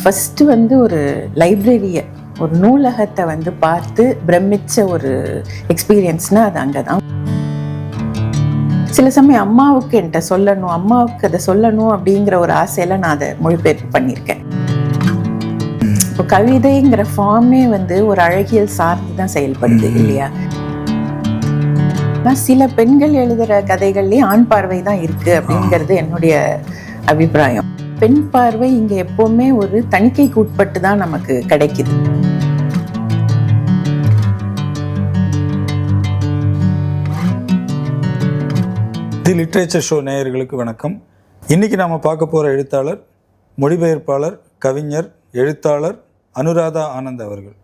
First வந்து ஒரு லைப்ரரியை, ஒரு நூலகத்தை வந்து பார்த்து பிரமிச்ச ஒரு எக்ஸ்பீரியன்ஸ்னால் அது அங்கே தான். சில சமயம் அம்மாவுக்கு என்கிட்ட சொல்லணும், அம்மாவுக்கு அதை சொல்லணும் அப்படிங்கிற ஒரு ஆசையில் நான் அதை மொழிபெயர்ப்பு பண்ணியிருக்கேன். இப்போ கவிதைங்கிற ஃபார்மே வந்து ஒரு அழகியல் சார்ந்து தான் செயல்படுது இல்லையா? ஆனால் சில பெண்கள் எழுதுகிற கதைகள்லேயே ஆண் பார்வை தான் இருக்குது அப்படிங்கிறது என்னுடைய அபிப்பிராயம். பெண் பார்வை இங்கே எப்போவுமே ஒரு தணிக்கைக்கு உட்பட்டு தான் நமக்கு கிடைக்குது. தி லிட்ரேச்சர் ஷோ நேயர்களுக்கு வணக்கம். இன்றைக்கி நாம் பார்க்க போகிற எழுத்தாளர், மொழிபெயர்ப்பாளர், கவிஞர், எழுத்தாளர் அனுராதா ஆனந்த் அவர்கள்.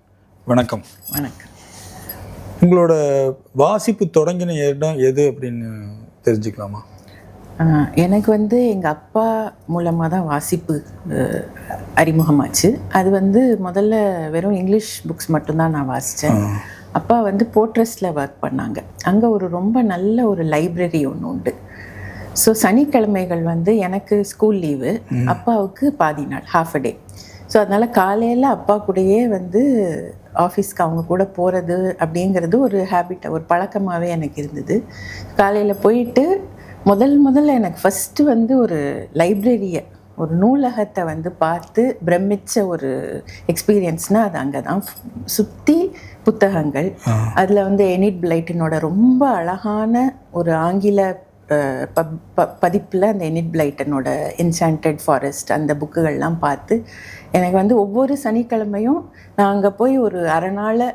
வணக்கம். வணக்கம். உங்களோட வாசிப்பு தொடங்கின இடம் எது அப்படின்னு தெரிஞ்சுக்கலாமா? எனக்கு வந்து எங்கள் அப்பா மூலமாக தான் வாசிப்பு அறிமுகமாச்சு. அது வந்து முதல்ல வெறும் இங்கிலீஷ் புக்ஸ் மட்டும்தான் நான் வாசித்தேன். அப்பா வந்து போர்ட்ரஸில் ஒர்க் பண்ணாங்க. அங்கே ஒரு ரொம்ப நல்ல ஒரு லைப்ரரி ஒன்று உண்டு. ஸோ சனிக்கிழமைகள் வந்து எனக்கு ஸ்கூல் லீவு, அப்பாவுக்கு பாதி நாள், ஹாஃப் அ டே. ஸோ அதனால் காலையில் அப்பா கூடயே வந்து ஆஃபீஸ்க்கு அவங்க கூட போகிறது அப்படிங்கிறது ஒரு ஹேபிட், ஒரு பழக்கமாகவே எனக்கு இருந்தது. காலையில் போயிட்டு முதல்ல எனக்கு ஃபஸ்ட்டு வந்து ஒரு லைப்ரரியை, ஒரு நூலகத்தை வந்து பார்த்து பிரமிச்ச ஒரு எக்ஸ்பீரியன்ஸ்னால் அது அங்கே தான். சுற்றி புத்தகங்கள், அதில் வந்து எனிட் பிளைட்டனோட ரொம்ப அழகான ஒரு ஆங்கில பதிப்பில் அந்த எனிட் பிளைட்டனோட என்சாண்டட் ஃபாரஸ்ட் அந்த புக்குகள்லாம் பார்த்து எனக்கு வந்து ஒவ்வொரு சனிக்கிழமையும் நான் அங்கே போய் ஒரு அரை நாள்னா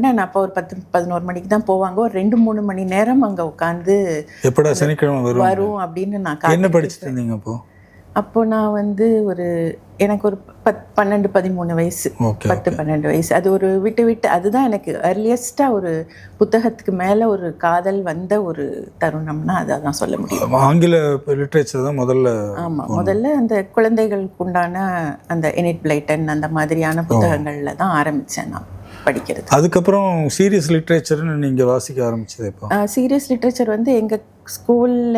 நான் அப்போ ஒரு 10-11 மணிக்கு தான் போவாங்க. ஒரு 2-3 மணி நேரம் அங்கே உட்காந்து எப்படா சனிக்கிழமை வரும் அப்படின்னு நான் என்ன படிச்சுட்டு இருந்தீங்க அப்போ நான் வந்து எனக்கு ஒரு 12-13 வயசு, 10-12 வயசு. அது ஒரு விட்டு அதுதான் எனக்கு அர்லியஸ்டாக ஒரு புத்தகத்துக்கு மேலே ஒரு காதல் வந்த ஒரு தருணம்னா அதை தான் சொல்ல முடியும். ஆங்கில லிட்ரேச்சர் தான் முதல்ல. ஆமாம், முதல்ல அந்த குழந்தைகளுக்கு உண்டான அந்த எனிட் பிளைட்டன் அந்த மாதிரியான புத்தகங்களில் தான் ஆரம்பித்தேன் நான் படிக்கிறது. அதுக்கப்புறம் சீரியஸ் லிட்ரேச்சர்னு நீங்கள் வாசிக்க ஆரம்பிச்சது எப்போ? சீரியஸ் லிட்ரேச்சர் வந்து எங்கள் ஸ்கூலில்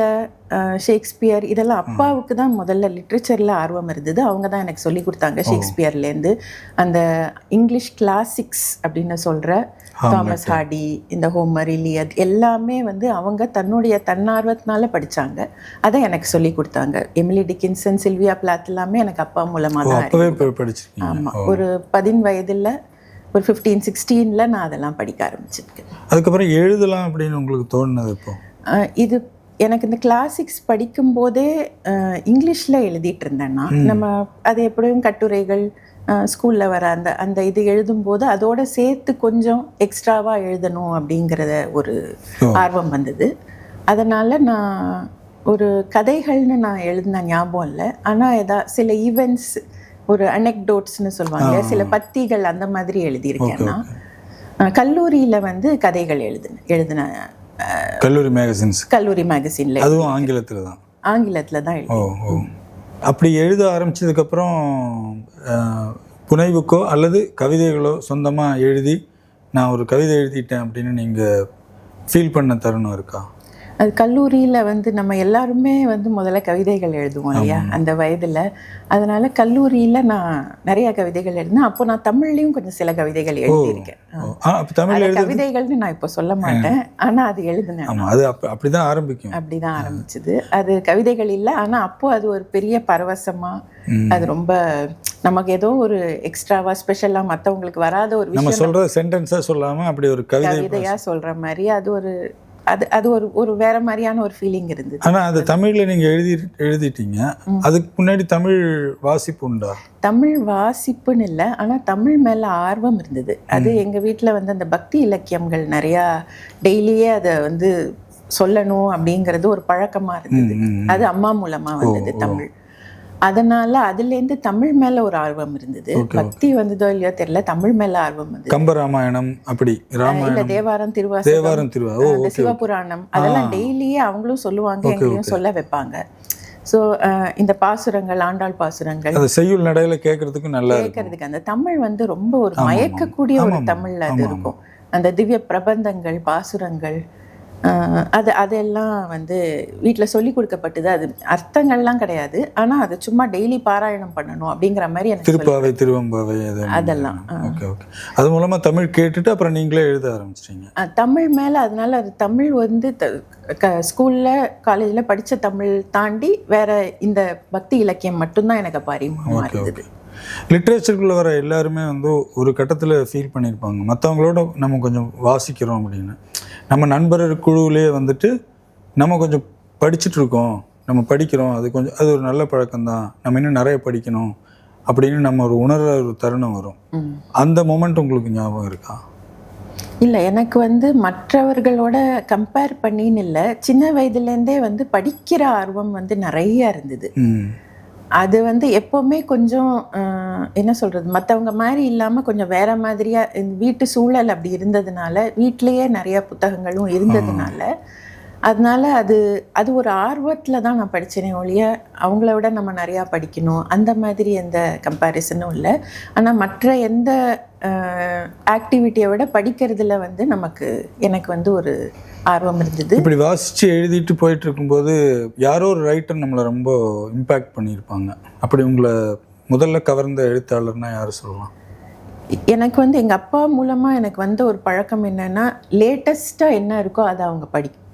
ஷேக்ஸ்பியர் இதெல்லாம் அப்பாவுக்கு தான் முதல்ல லிட்ரேச்சரில் ஆர்வம் இருந்தது. அவங்க தான் எனக்கு சொல்லி கொடுத்தாங்க. ஷேக்ஸ்பியர்லேருந்து அந்த இங்கிலீஷ் கிளாசிக்ஸ் அப்படின்னு சொல்கிற தாமஸ் ஹார்டி, இந்த ஹோமர், இலியட் எல்லாமே வந்து அவங்க தன்னார்வத்தினால படித்தாங்க. அதை எனக்கு சொல்லி கொடுத்தாங்க. எமிலி டிக்கின்சன், சில்வியா பிளாத் எல்லாமே எனக்கு அப்பா மூலமாக தான் படிச்சிருக்கேன். ஆமாம், ஒரு 10 வயதில், ஒரு 15-16 நான் அதெல்லாம் படிக்க ஆரம்பிச்சிருக்கேன். அதுக்கப்புறம் எழுதலாம் அப்படின்னு உங்களுக்கு தோணுனது இப்போ? இது எனக்கு இந்த கிளாசிக்ஸ் படிக்கும்போதே இங்கிலீஷில் எழுதிட்டு இருந்தேன்னா, நம்ம அது எப்படியும் கட்டுரைகள் ஸ்கூலில் வர அந்த இது எழுதும்போது அதோட சேர்த்து கொஞ்சம் எக்ஸ்ட்ராவாக எழுதணும் அப்படிங்கிறத ஒரு ஆர்வம் வந்தது. அதனால் நான் ஒரு கதைகள்னு நான் எழுதின ஞாபகம் இல்லை. ஆனால் சில ஈவெண்ட்ஸ், ஒரு அனெக்டோட்ஸ்னு சொல்லுவாங்க, சில பத்திகள் அந்த மாதிரி எழுதியிருக்கேன்னா. கல்லூரியில் வந்து கதைகள் எழுதின கல்லூரி மேகசின்ல, அதுவும் ஆங்கிலத்தில் தான். அப்படி எழுத ஆரம்பிச்சதுக்கப்புறம் புனைவுக்கோ அல்லது கவிதைகளோ சொந்தமாக எழுதி நான் ஒரு கவிதை எழுதிட்டேன் அப்படின்னு நீங்கள் ஃபீல் பண்ண தருணம் இருக்கா? அது கல்லூரியில் வந்து நம்ம எல்லாருமே வந்து முதல்ல கவிதைகள் எழுதுவோம் இல்லையா அந்த வயதில். அதனால் கல்லூரியில் நான் நிறைய கவிதைகள் எழுதினேன். அப்போ நான் தமிழ்லேயும் கொஞ்சம் சில கவிதைகள் எழுதியிருக்கேன். கவிதைகள்னு நான் இப்போ சொல்ல மாட்டேன், ஆனால் அது எழுதினேன். அது அப்படிதான் ஆரம்பிச்சது. அது கவிதைகள் இல்லை, ஆனால் அப்போது அது ஒரு பெரிய பரவசமாக, அது ரொம்ப நமக்கு ஏதோ ஒரு எக்ஸ்ட்ராவா ஸ்பெஷலாக மற்றவங்களுக்கு வராத ஒரு விஷயம், நம்ம சொல்கிற சென்டென்ஸாக சொல்லாமல் அப்படி ஒரு கவிதையாக சொல்கிற மாதிரி அது ஒரு வேற மாதிரியான ஒரு ஃபீலிங் இருந்தது. ஆனால் அது தமிழில் நீங்கள் எழுதிட்டீங்க. அதுக்கு முன்னாடி தமிழ் வாசிப்பு உண்டா? தமிழ் வாசிப்புன்னு இல்லை, ஆனால் தமிழ் மேலே ஆர்வம் இருந்தது. அது எங்கள் வீட்டில் வந்து அந்த பக்தி இலக்கியங்கள் நிறையா டெய்லியே அதை வந்து சொல்லணும் அப்படிங்கிறது ஒரு பழக்கமாக இருந்தது. அது அம்மா மூலமாக வந்தது தமிழ். அதனால அதுலேருந்து தமிழ் மேலே ஒரு ஆர்வம் இருந்தது. பக்தி வந்ததோ இல்லையோ தெரியல, தமிழ் மேலே ஆர்வம் வந்தது. கம்பராமாயணம் அப்படி, இல்லை தேவாரம், திருவாசகம், சிவபுராணம் அதெல்லாம் டெய்லியே அவங்களும் சொல்லுவாங்க, எங்களையும் சொல்ல வைப்பாங்க. ஸோ இந்த பாசுரங்கள், ஆண்டாள் பாசுரங்கள், செய்யுள் நடையில கேட்கறதுக்கு அந்த தமிழ் வந்து ரொம்ப ஒரு மயக்கக்கூடிய ஒரு தமிழ்ல அது இருக்கும். அந்த திவ்ய பிரபந்தங்கள், பாசுரங்கள், அதெல்லாம் வந்து வீட்டில் சொல்லி கொடுக்கப்பட்டது. அது அர்த்தங்கள்லாம் கிடையாது, ஆனால் அது சும்மா டெய்லி பாராயணம் பண்ணணும் அப்படிங்கிற மாதிரி எனக்கு திருப்பாவை திருவம்பாவை அதெல்லாம். Okay okay. அது மூலமாக தமிழ் கேட்டுட்டு அப்புறம் நீங்களே எழுத ஆரம்பிச்சிட்டீங்க தமிழ் மேலே. அதனால அது தமிழ் வந்து ஸ்கூலில் காலேஜில் படித்த தமிழ் தாண்டி வேற இந்த பக்தி இலக்கியம் மட்டும்தான் எனக்கு அப்போ அறிமுகமாக இருந்தது. லிட்ரேச்சருக்குள்ளே வர எல்லாருமே வந்து ஒரு கட்டத்தில் ஃபீல் பண்ணியிருப்பாங்க, மற்றவங்களோட நம்ம கொஞ்சம் வாசிக்கிறோம் அப்படின்னு. நம்ம நண்பர் குழுவிலே வந்துட்டு நம்ம கொஞ்சம் படிச்சுட்ருக்கோம், நம்ம படிக்கிறோம், அது கொஞ்சம் அது ஒரு நல்ல பழக்கம்தான், நம்ம இன்னும் நிறைய படிக்கணும் அப்படின்னு நம்ம ஒரு உணர்ற ஒரு தருணம் வரும். அந்த மொமெண்ட் உங்களுக்கு ஞாபகம் இருக்கா? இல்லை, எனக்கு வந்து மற்றவர்களோட கம்பேர் பண்ணின்னு இல்லை, சின்ன வயதுலேருந்தே வந்து படிக்கிற ஆர்வம் வந்து நிறைய இருந்தது. அது வந்து எப்போவுமே கொஞ்சம் என்ன சொல்கிறது, மற்றவங்க மாதிரி இல்லாமல் கொஞ்சம் வேறு மாதிரியாக இந்த வீட்டு சூழல் அப்படி இருந்ததுனால, வீட்டிலையே நிறையா புத்தகங்களும் இருந்ததுனால, அதனால அது ஒரு ஆர்வத்தில் தான் நான் படித்தேனே ஒழிய அவங்கள விட நம்ம நிறையா படிக்கணும் அந்த மாதிரி எந்த கம்பேரிசனும் இல்லை. ஆனால் மற்ற எந்த ஆக்டிவிட்டியை விட படிக்கிறதுல வந்து எனக்கு வந்து ஒரு ஆர்வம் இருந்தது. இப்படி வாசித்து எழுதிட்டு போயிட்டு இருக்கும்போது யாரோ ஒரு ரைட்டர் நம்மளை ரொம்ப இம்பேக்ட் பண்ணியிருப்பாங்க. அப்படி உங்களை முதல்ல கவர்ந்த எழுத்தாளர்னா யார் சொல்லலாம்? எனக்கு வந்து எங்கள் அப்பா மூலமாக எனக்கு வந்த ஒரு பழக்கம் என்னென்னா, லேட்டஸ்ட்டாக என்ன இருக்கோ அதை அவங்க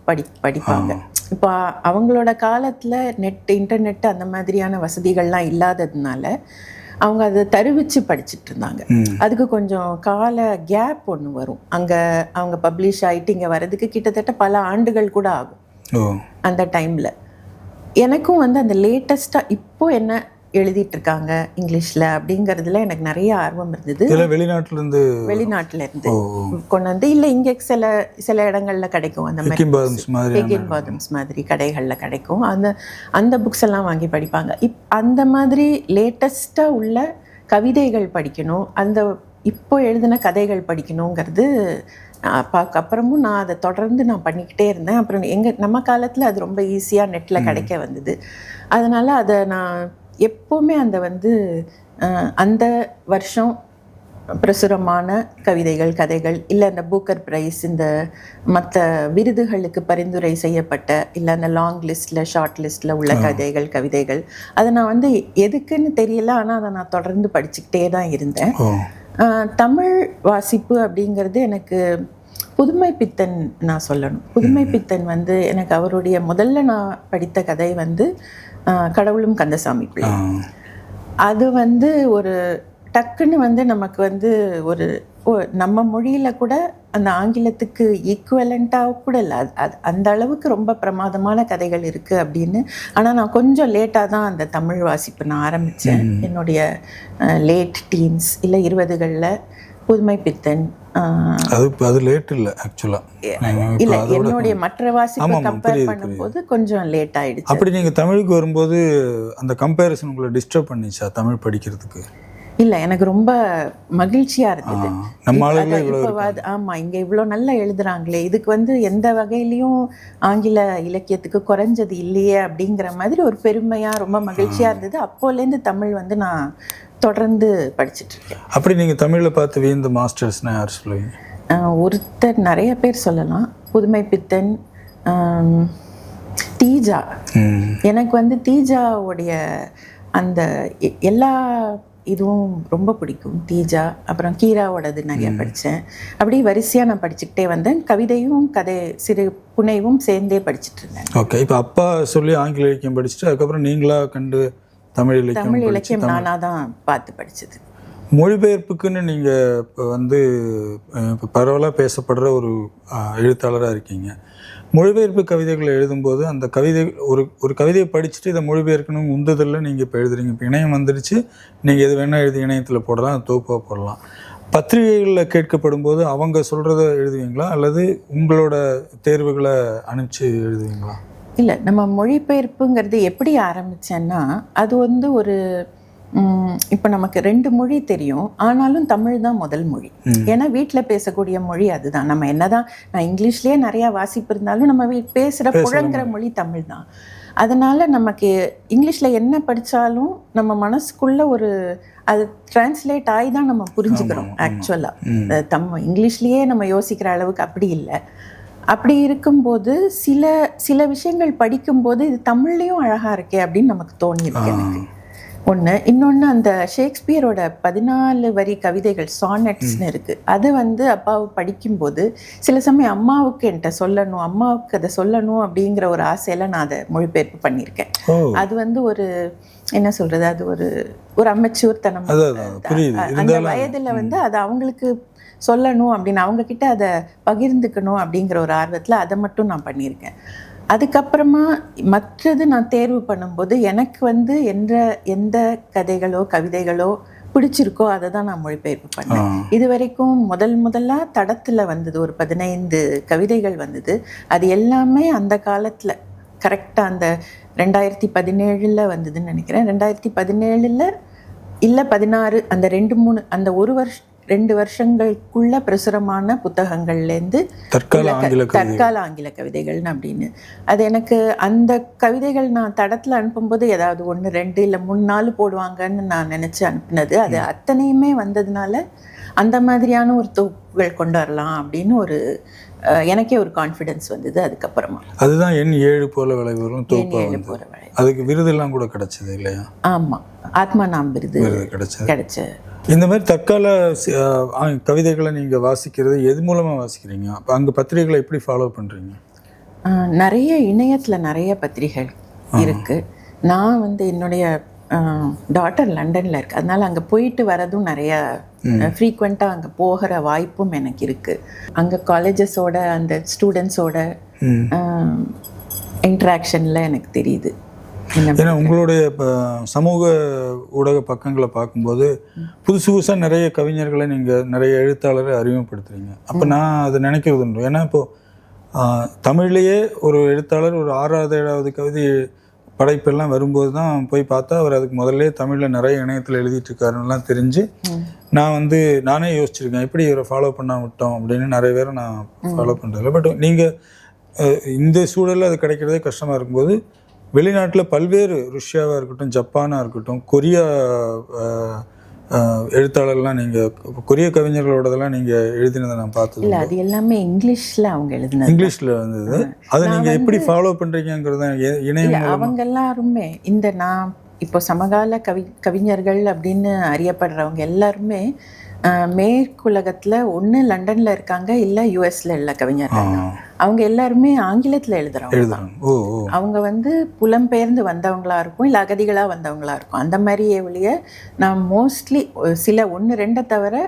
படிப்பாங்க. இப்போ அவங்களோட காலத்தில் இன்டர்நெட் அந்த மாதிரியான வசதிகள்லாம் இல்லாததுனால அவங்க அதை தருவிச்சு படிச்சுட்டு இருந்தாங்க. அதுக்கு கொஞ்சம் கால கேப் ஒன்று வரும். அங்கே அவங்க பப்ளிஷ் ஆகிட்டு இங்கே வர்றதுக்கு கிட்டத்தட்ட பல ஆண்டுகள் கூட ஆகும். அந்த டைமில் எனக்கும் வந்து அந்த லேட்டஸ்ட்டாக இப்போ என்ன எழுதிட்டு இருக்காங்க இங்கிலீஷில் அப்படிங்கிறதுல எனக்கு நிறைய ஆர்வம் இருந்தது. வெளிநாட்டிலேருந்து கொண்டு வந்து இல்லை இங்கே சில இடங்களில் கிடைக்கும். அந்த மாதிரி பெகின் பாதம்ஸ் மாதிரி கடைகளில் கிடைக்கும். அந்த புக்ஸ் எல்லாம் வாங்கி படிப்பாங்க. அந்த மாதிரி லேட்டஸ்ட்டாக உள்ள கவிதைகள் படிக்கணும், அந்த இப்போ எழுதின கதைகள் படிக்கணுங்கிறது அப்பாவுக்கு அப்புறமும் நான் அதை தொடர்ந்து பண்ணிக்கிட்டே இருந்தேன். அப்புறம் நம்ம காலத்தில் அது ரொம்ப ஈஸியாக நெட்டில் கிடைக்க வந்தது. அதனால் அதை நான் எப்போவுமே அந்த வருஷம் பிரசுரமான கவிதைகள் கதைகள் இல்லை அந்த பூக்கர் பிரைஸ் இந்த மற்ற விருதுகளுக்கு பரிந்துரை செய்யப்பட்ட இல்லை அந்த லாங் லிஸ்ட்டில் ஷார்ட் லிஸ்ட்டில் உள்ள கதைகள் கவிதைகள் அதை நான் எதுக்குன்னு தெரியல, ஆனால் அதை நான் தொடர்ந்து படிச்சுக்கிட்டே தான் இருந்தேன். தமிழ் வாசிப்பு அப்படிங்கிறது எனக்கு புதுமை பித்தன் நான் சொல்லணும். புதுமை பித்தன் எனக்கு அவருடைய முதல்ல நான் படித்த கதை கடவுளும் கந்தசாமி பிள்ளை. அது ஒரு டக்குன்னு நமக்கு ஒரு நம்ம மொழியில் கூட அந்த ஆங்கிலத்துக்கு ஈக்குவலண்ட்டாக கூட இல்லை, அந்த அளவுக்கு ரொம்ப பிரமாதமான கதைகள் இருக்குது அப்படின்னு. ஆனால் நான் கொஞ்சம் லேட்டாக தான் அந்த தமிழ் வாசிப்பு நான் ஆரம்பித்தேன். என்னுடைய லேட் டீன்ஸ் இல்லை 20களில் புதுமை பித்தன். அது லேட் இல்லை ஆக்சுவலாக, இல்லை என்னுடைய மற்ற வாசிப்பை கம்பேர் பண்ணும்போது கொஞ்சம் லேட் ஆகிடுச்சு. அப்படி நீங்கள் தமிழுக்கு வரும்போது அந்த கம்பேரிசன் உங்களை டிஸ்டர்ப் பண்ணிச்சா தமிழ் படிக்கிறதுக்கு? இல்லை, எனக்கு ரொம்ப மகிழ்ச்சியாக இருந்தது. ஆமாம், இங்கே இவ்வளோ நல்லா எழுதுகிறாங்களே, இதுக்கு எந்த வகையிலையும் ஆங்கில இலக்கியத்துக்கு குறைஞ்சது இல்லையே அப்படிங்கிற மாதிரி ஒரு பெருமையாக ரொம்ப மகிழ்ச்சியாக இருந்தது. அப்போலேருந்து தமிழ் நான் தொடர்ந்து படிச்சுட்ருக்கேன். அப்படி நீங்கள் தமிழில் பார்த்து வியந்த மாஸ்டர்ஸ்னால் யார் சொல்லுவீங்க? ஒருத்தர் நிறைய பேர் சொல்லலாம். புதுமை பித்தன், தீஜா. எனக்கு தீஜாவுடைய அந்த எல்லா இதுவும் ரொம்ப பிடிக்கும். தீஜா, அப்புறம் கீராவோடது நிறைய படித்தேன். அப்படி வரிசையாக நான் படிச்சுக்கிட்டே வந்தேன். கவிதையும் சிறு புனைவும் சேர்ந்தே படிச்சுட்டு இருந்தேன். ஓகே. இப்போ அப்பா சொல்லி ஆங்கில இலக்கியம் படிச்சுட்டு அதுக்கப்புறம் நீங்களாக கண்டு தமிழ் இலக்கியம் நானாக தான் பார்த்து படித்தது. மொழிபெயர்ப்புக்குன்னு நீங்கள் இப்போ பரவலாக பேசப்படுற ஒரு எழுத்தாளராக இருக்கீங்க. மொழிபெயர்ப்பு கவிதைகளை எழுதும்போது அந்த ஒரு கவிதையை படிச்சுட்டு இதை மொழிபெயர்க்கணும் உந்துதலில் நீங்கள் இப்போ எழுதுறீங்க. இப்போ இணையம் வந்துடுச்சு, நீங்கள் எது வேணால் எழுதி இணையத்தில் போடலாம், தொகுப்பாக போடலாம். பத்திரிகைகளில் கேட்கப்படும் போது அவங்க சொல்கிறத எழுதுவீங்களா அல்லது உங்களோட தேர்வுகளை அனுப்பிச்சு எழுதுவீங்களா? இல்லை, நம்ம மொழிபெயர்ப்புங்கிறது எப்படி ஆரம்பித்தேன்னா, அது ஒரு இப்போ நமக்கு 2 மொழி தெரியும், ஆனாலும் தமிழ் தான் முதல் மொழி. ஏன்னா வீட்டில் பேசக்கூடிய மொழி அதுதான். நம்ம என்னதான் நான் இங்கிலீஷ்லேயே நிறையா வாசிப்பு இருந்தாலும் நம்ம பேசுகிற புழங்குற மொழி தமிழ் தான். அதனால் நமக்கு இங்கிலீஷில் என்ன படித்தாலும் நம்ம மனசுக்குள்ளே அது டிரான்ஸ்லேட் ஆகி தான் நம்ம புரிஞ்சுக்கிறோம். ஆக்சுவலாக இங்கிலீஷ்லேயே நம்ம யோசிக்கிற அளவுக்கு அப்படி இல்லை. அப்படி இருக்கும்போது சில சில விஷயங்கள் படிக்கும்போது இது தமிழ்லையும் அழகாக இருக்கே அப்படின்னு நமக்கு தோணியிருக்கு எனக்கு. ஒன்று. இன்னொன்று, அந்த ஷேக்ஸ்பியரோட 14 வரி கவிதைகள் சானட்ஸ்னு இருக்குது. அது வந்து அப்பாவை படிக்கும்போது சில சமயம் அம்மாவுக்கு என்கிட்ட சொல்லணும், அம்மாவுக்கு அதை சொல்லணும் அப்படிங்கிற ஒரு ஆசையில் நான் அதை மொழிபெயர்ப்பு பண்ணியிருக்கேன். அது வந்து ஒரு என்ன சொல்கிறது, அது ஒரு அமெச்சூர்த்தனம். அந்த வயதில் வந்து அதை அவங்களுக்கு சொல்லணும் அப்படின்னு அவங்கக்கிட்ட அதை பகிர்ந்துக்கணும் அப்படிங்கிற ஒரு ஆர்வத்தில் அதை மட்டும் நான் பண்ணியிருக்கேன். அதுக்கப்புறமா மற்றது நான் தேர்வு பண்ணும்போது எனக்கு வந்து எந்த கதைகளோ கவிதைகளோ பிடிச்சிருக்கோ அதை தான் நான் மொழிபெயர்ப்பு பண்ணேன். இது வரைக்கும் முதலாக தடத்தில் வந்தது ஒரு 15 கவிதைகள் வந்தது. அது எல்லாமே அந்த காலத்தில் கரெக்டாக அந்த 2017 வந்ததுன்னு நினைக்கிறேன். 2017 இல்லை 16 அந்த 2 வருஷங்களுக்குள்ள பிரசுரமான புத்தகங்கள்லேருந்து தற்கால ஆங்கில கவிதைகள்னு அப்படின்னு. அது எனக்கு அந்த கவிதைகள் நான் தடத்தில் அனுப்பும்போது ஏதாவது 1, 2 இல்லை 3, 4 போடுவாங்கன்னு நான் நினச்சி அனுப்புனது. அது அத்தனையுமே வந்ததுனால அந்த மாதிரியான ஒரு தொகுப்புகள் கொண்டு வரலாம் அப்படின்னு எனக்கே ஒரு கான்ஃபிடென்ஸ் வந்தது. அதுக்கப்புறமா அதுதான் எண் 7 போல விளைவுகளும் அதுக்கு விருதெல்லாம் கூட கிடைச்சது இல்லையா? ஆமாம், ஆத்மாநாம் விருது கிடைச்ச. இந்த மாதிரி தற்கால கவிதைகளை நீங்கள் வாசிக்கிறது எது மூலமாக வாசிக்கிறீங்க? அப்போ அங்கே பத்திரிகைகளை எப்படி ஃபாலோ பண்ணுறீங்க? நிறைய இணையத்தில் நிறைய பத்திரிகைகள் இருக்குது. நான் வந்து என்னுடைய டாட்டர் லண்டனில் இருக்குது, அதனால் அங்கே போயிட்டு வரதும் நிறையா ஃப்ரீக்வெண்ட்டாக அங்கே போகிற வாய்ப்பும் எனக்கு இருக்குது. அங்கே காலேஜஸோட அந்த ஸ்டூடெண்ட்ஸோட இன்ட்ராக்ஷனில் எனக்கு தெரியுது. ஏன்னா உங்களுடைய சமூக ஊடக பக்கங்களை பார்க்கும்போது புதுசாக நிறைய கவிஞர்களை நீங்கள் நிறைய எழுத்தாளரை அறிமுகப்படுத்துறீங்க. அப்போ நான் அதை நினைக்கிறது உண்டு. ஏன்னா இப்போது தமிழ்லேயே ஒரு எழுத்தாளர் ஒரு 6வது 7வது கவிதை படைப்பெல்லாம் வரும்போது தான் போய் பார்த்தா அவர் அதுக்கு முதல்ல தமிழில் நிறைய இணையத்தில் எழுதிட்டு இருக்காருன்னெலாம் தெரிஞ்சு நானே யோசிச்சிருக்கேன், எப்படி இவரை ஃபாலோ பண்ண விட்டோம் அப்படின்னு. நிறைய பேரை நான் ஃபாலோ பண்ணுறதில்ல. பட் நீங்கள் இந்த சூழலில் அது கிடைக்கிறதே கஷ்டமாக இருக்கும்போது வெளிநாட்டில் பல்வேறு ருஷ்யாவாக இருக்கட்டும், ஜப்பானாக இருக்கட்டும், கொரியா எழுத்தாளர்லாம் நீங்கள் கொரிய கவிஞர்களோடதெல்லாம் நீங்கள் எழுதினதை நான் பார்த்தது இல்லை. அது எல்லாமே இங்கிலீஷில் அவங்க எழுதினது, இங்கிலீஷில் வந்தது. அதை நீங்கள் எப்படி ஃபாலோ பண்ணுறீங்கிறத இணையம் அவங்க எல்லாருமே நான் இப்போ சமகால கவிஞர்கள் அப்படின்னு அறியப்படுறவங்க எல்லாருமே மேற்குலகத்தில் ஒன்று லண்டனில் இருக்காங்க, இல்லை யூஎஸில் உள்ள கவிஞர்கள். அவங்க எல்லாருமே ஆங்கிலத்தில் எழுதுறாங்க. அவங்க வந்து புலம்பெயர்ந்து வந்தவங்களா இருக்கும், இல்லை அகதிகளாக வந்தவங்களா இருக்கும். அந்த மாதிரியே ஒழிய நான் மோஸ்ட்லி சில 1, 2 தவிர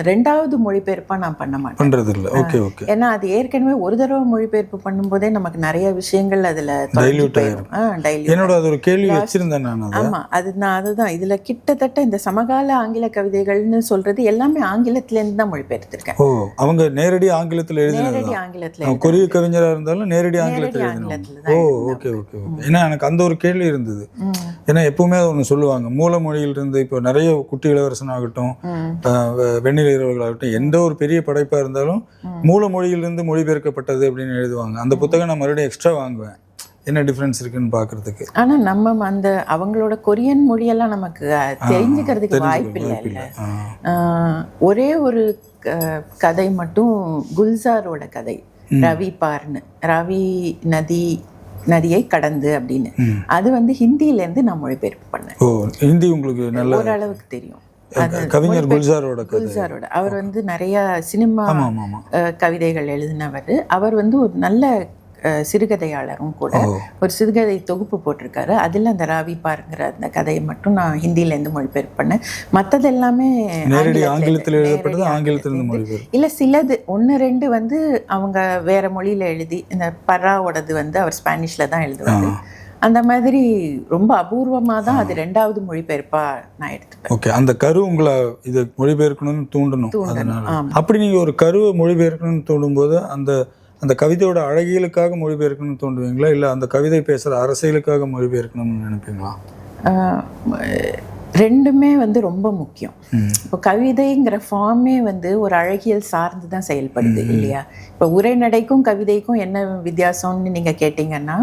2வது மொழிபெயர்ப்பாக நான் பண்ண மாட்டேன், பண்ணுறதில்ல. Okay okay. ஏன்னா அது ஏற்கனவே ஒரு தடவை மொழிபெயர்ப்பு பண்ணும்போதே நமக்கு நிறைய விஷயங்கள் அதில் டைல்யூட் ஆயிடும். என்னோட அது ஒரு கேள்வி வச்சிருந்தேன் நான். ஆமாம், அதுதான் இதில் கிட்டத்தட்ட இந்த சமகால ஆங்கில கவிதைகள்னு சொல்றது எல்லாமே ஆங்கிலத்திலேருந்து தான் மொழிபெயர்த்திருக்கேன். அவங்க நேரடி ஆங்கிலத்தில் நேரடி ஆங்கிலத்தில் கொரிய கவிஞராக இருந்தாலும் நேரடி ஆங்கிலத்தில். Okay okay okay. ஏன்னா எனக்கு அந்த ஒரு கேள்வி இருந்தது. ஏன்னா எப்பவுமே அது ஒன்று சொல்லுவாங்க, மூல மொழியிலிருந்து இப்போ நிறைய குட்டி இளவரசன் ஆகட்டும், வெண்ணில இரவுகளாகட்டும், எந்த ஒரு பெரிய படைப்பாக இருந்தாலும் மூல மொழியிலிருந்து மொழிபெயர்க்கப்பட்டது அப்படின்னு எழுதுவாங்க. அந்த புத்தகம் நான் மறுபடியும் எக்ஸ்ட்ரா வாங்குவேன், என்ன டிஃப்ரென்ஸ் இருக்குன்னு பார்க்கறதுக்கு. ஆனால் நம்ம அவங்களோட கொரியன் மொழியெல்லாம் நமக்கு தெரிஞ்சுக்கிறதுக்கு வாய்ப்பு இல்லை. ஒரே ஒரு கதை மட்டும், குல்சாரோட கதை, ரவி நதியை கடந்து அப்படின்னு, அது வந்து ஹிந்தியிலேருந்து நான் மொழிபெயர்ப்பு பண்ணேன். ஹிந்தி உங்களுக்கு நல்ல ஓரளவுக்கு தெரியும். கவிஞர் குல்சாரோட அவர் வந்து நிறைய சினிமா கவிதைகள் எழுதினவர். அவர் வந்து ஒரு நல்ல சிறுகதையாளரும் கூட. ஒரு சிறுகதை தொகுப்பு போட்டிருக்காரு. அதில் அந்த ராவி பாருங்கிற அந்த கதையை மட்டும் நான் ஹிந்தியிலேருந்து மொழிபெயர்ப்பு பண்ணேன். மற்றது எல்லாமே ஆங்கிலத்தில் எழுதப்பட்டது, ஆங்கிலத்திலிருந்து மொழிபெயர்ப்பு. இல்லை, சிலது 1, 2 வந்து அவங்க வேற மொழியில் எழுதி, இந்த பர்ராவோடது வந்து அவர் ஸ்பானிஷில் தான் எழுதுவார். அந்த மாதிரி ரொம்ப அபூர்வமாக தான் அது 2வது மொழிபெயர்ப்பாக நான் எடுத்துப்பேன். ஓகே. அந்த கரு உங்களை இதை மொழிபெயர்க்கணும்னு தூண்டணும். அப்படி நீங்கள் ஒரு கருவை மொழிபெயர்க்கணும்னு தூண்டும்போது அந்த கவிதையோட அழகியலுக்காக மொழிபெயர்க்கணும்னு தோண்டுவீங்களா, இல்லை அந்த கவிதை பேசுகிற அரசியலுக்காக மொழிபெயர்க்கணும்னு நினைப்பீங்களா? ரெண்டுமே வந்து ரொம்ப முக்கியம். இப்போ கவிதைங்கிற ஃபார்மே வந்து ஒரு அழகியல் சார்ந்து தான் செயல்படுது இல்லையா? இப்போ உரைநடைக்கும் கவிதைக்கும் என்ன வித்தியாசம்னு நீங்கள் கேட்டிங்கன்னா,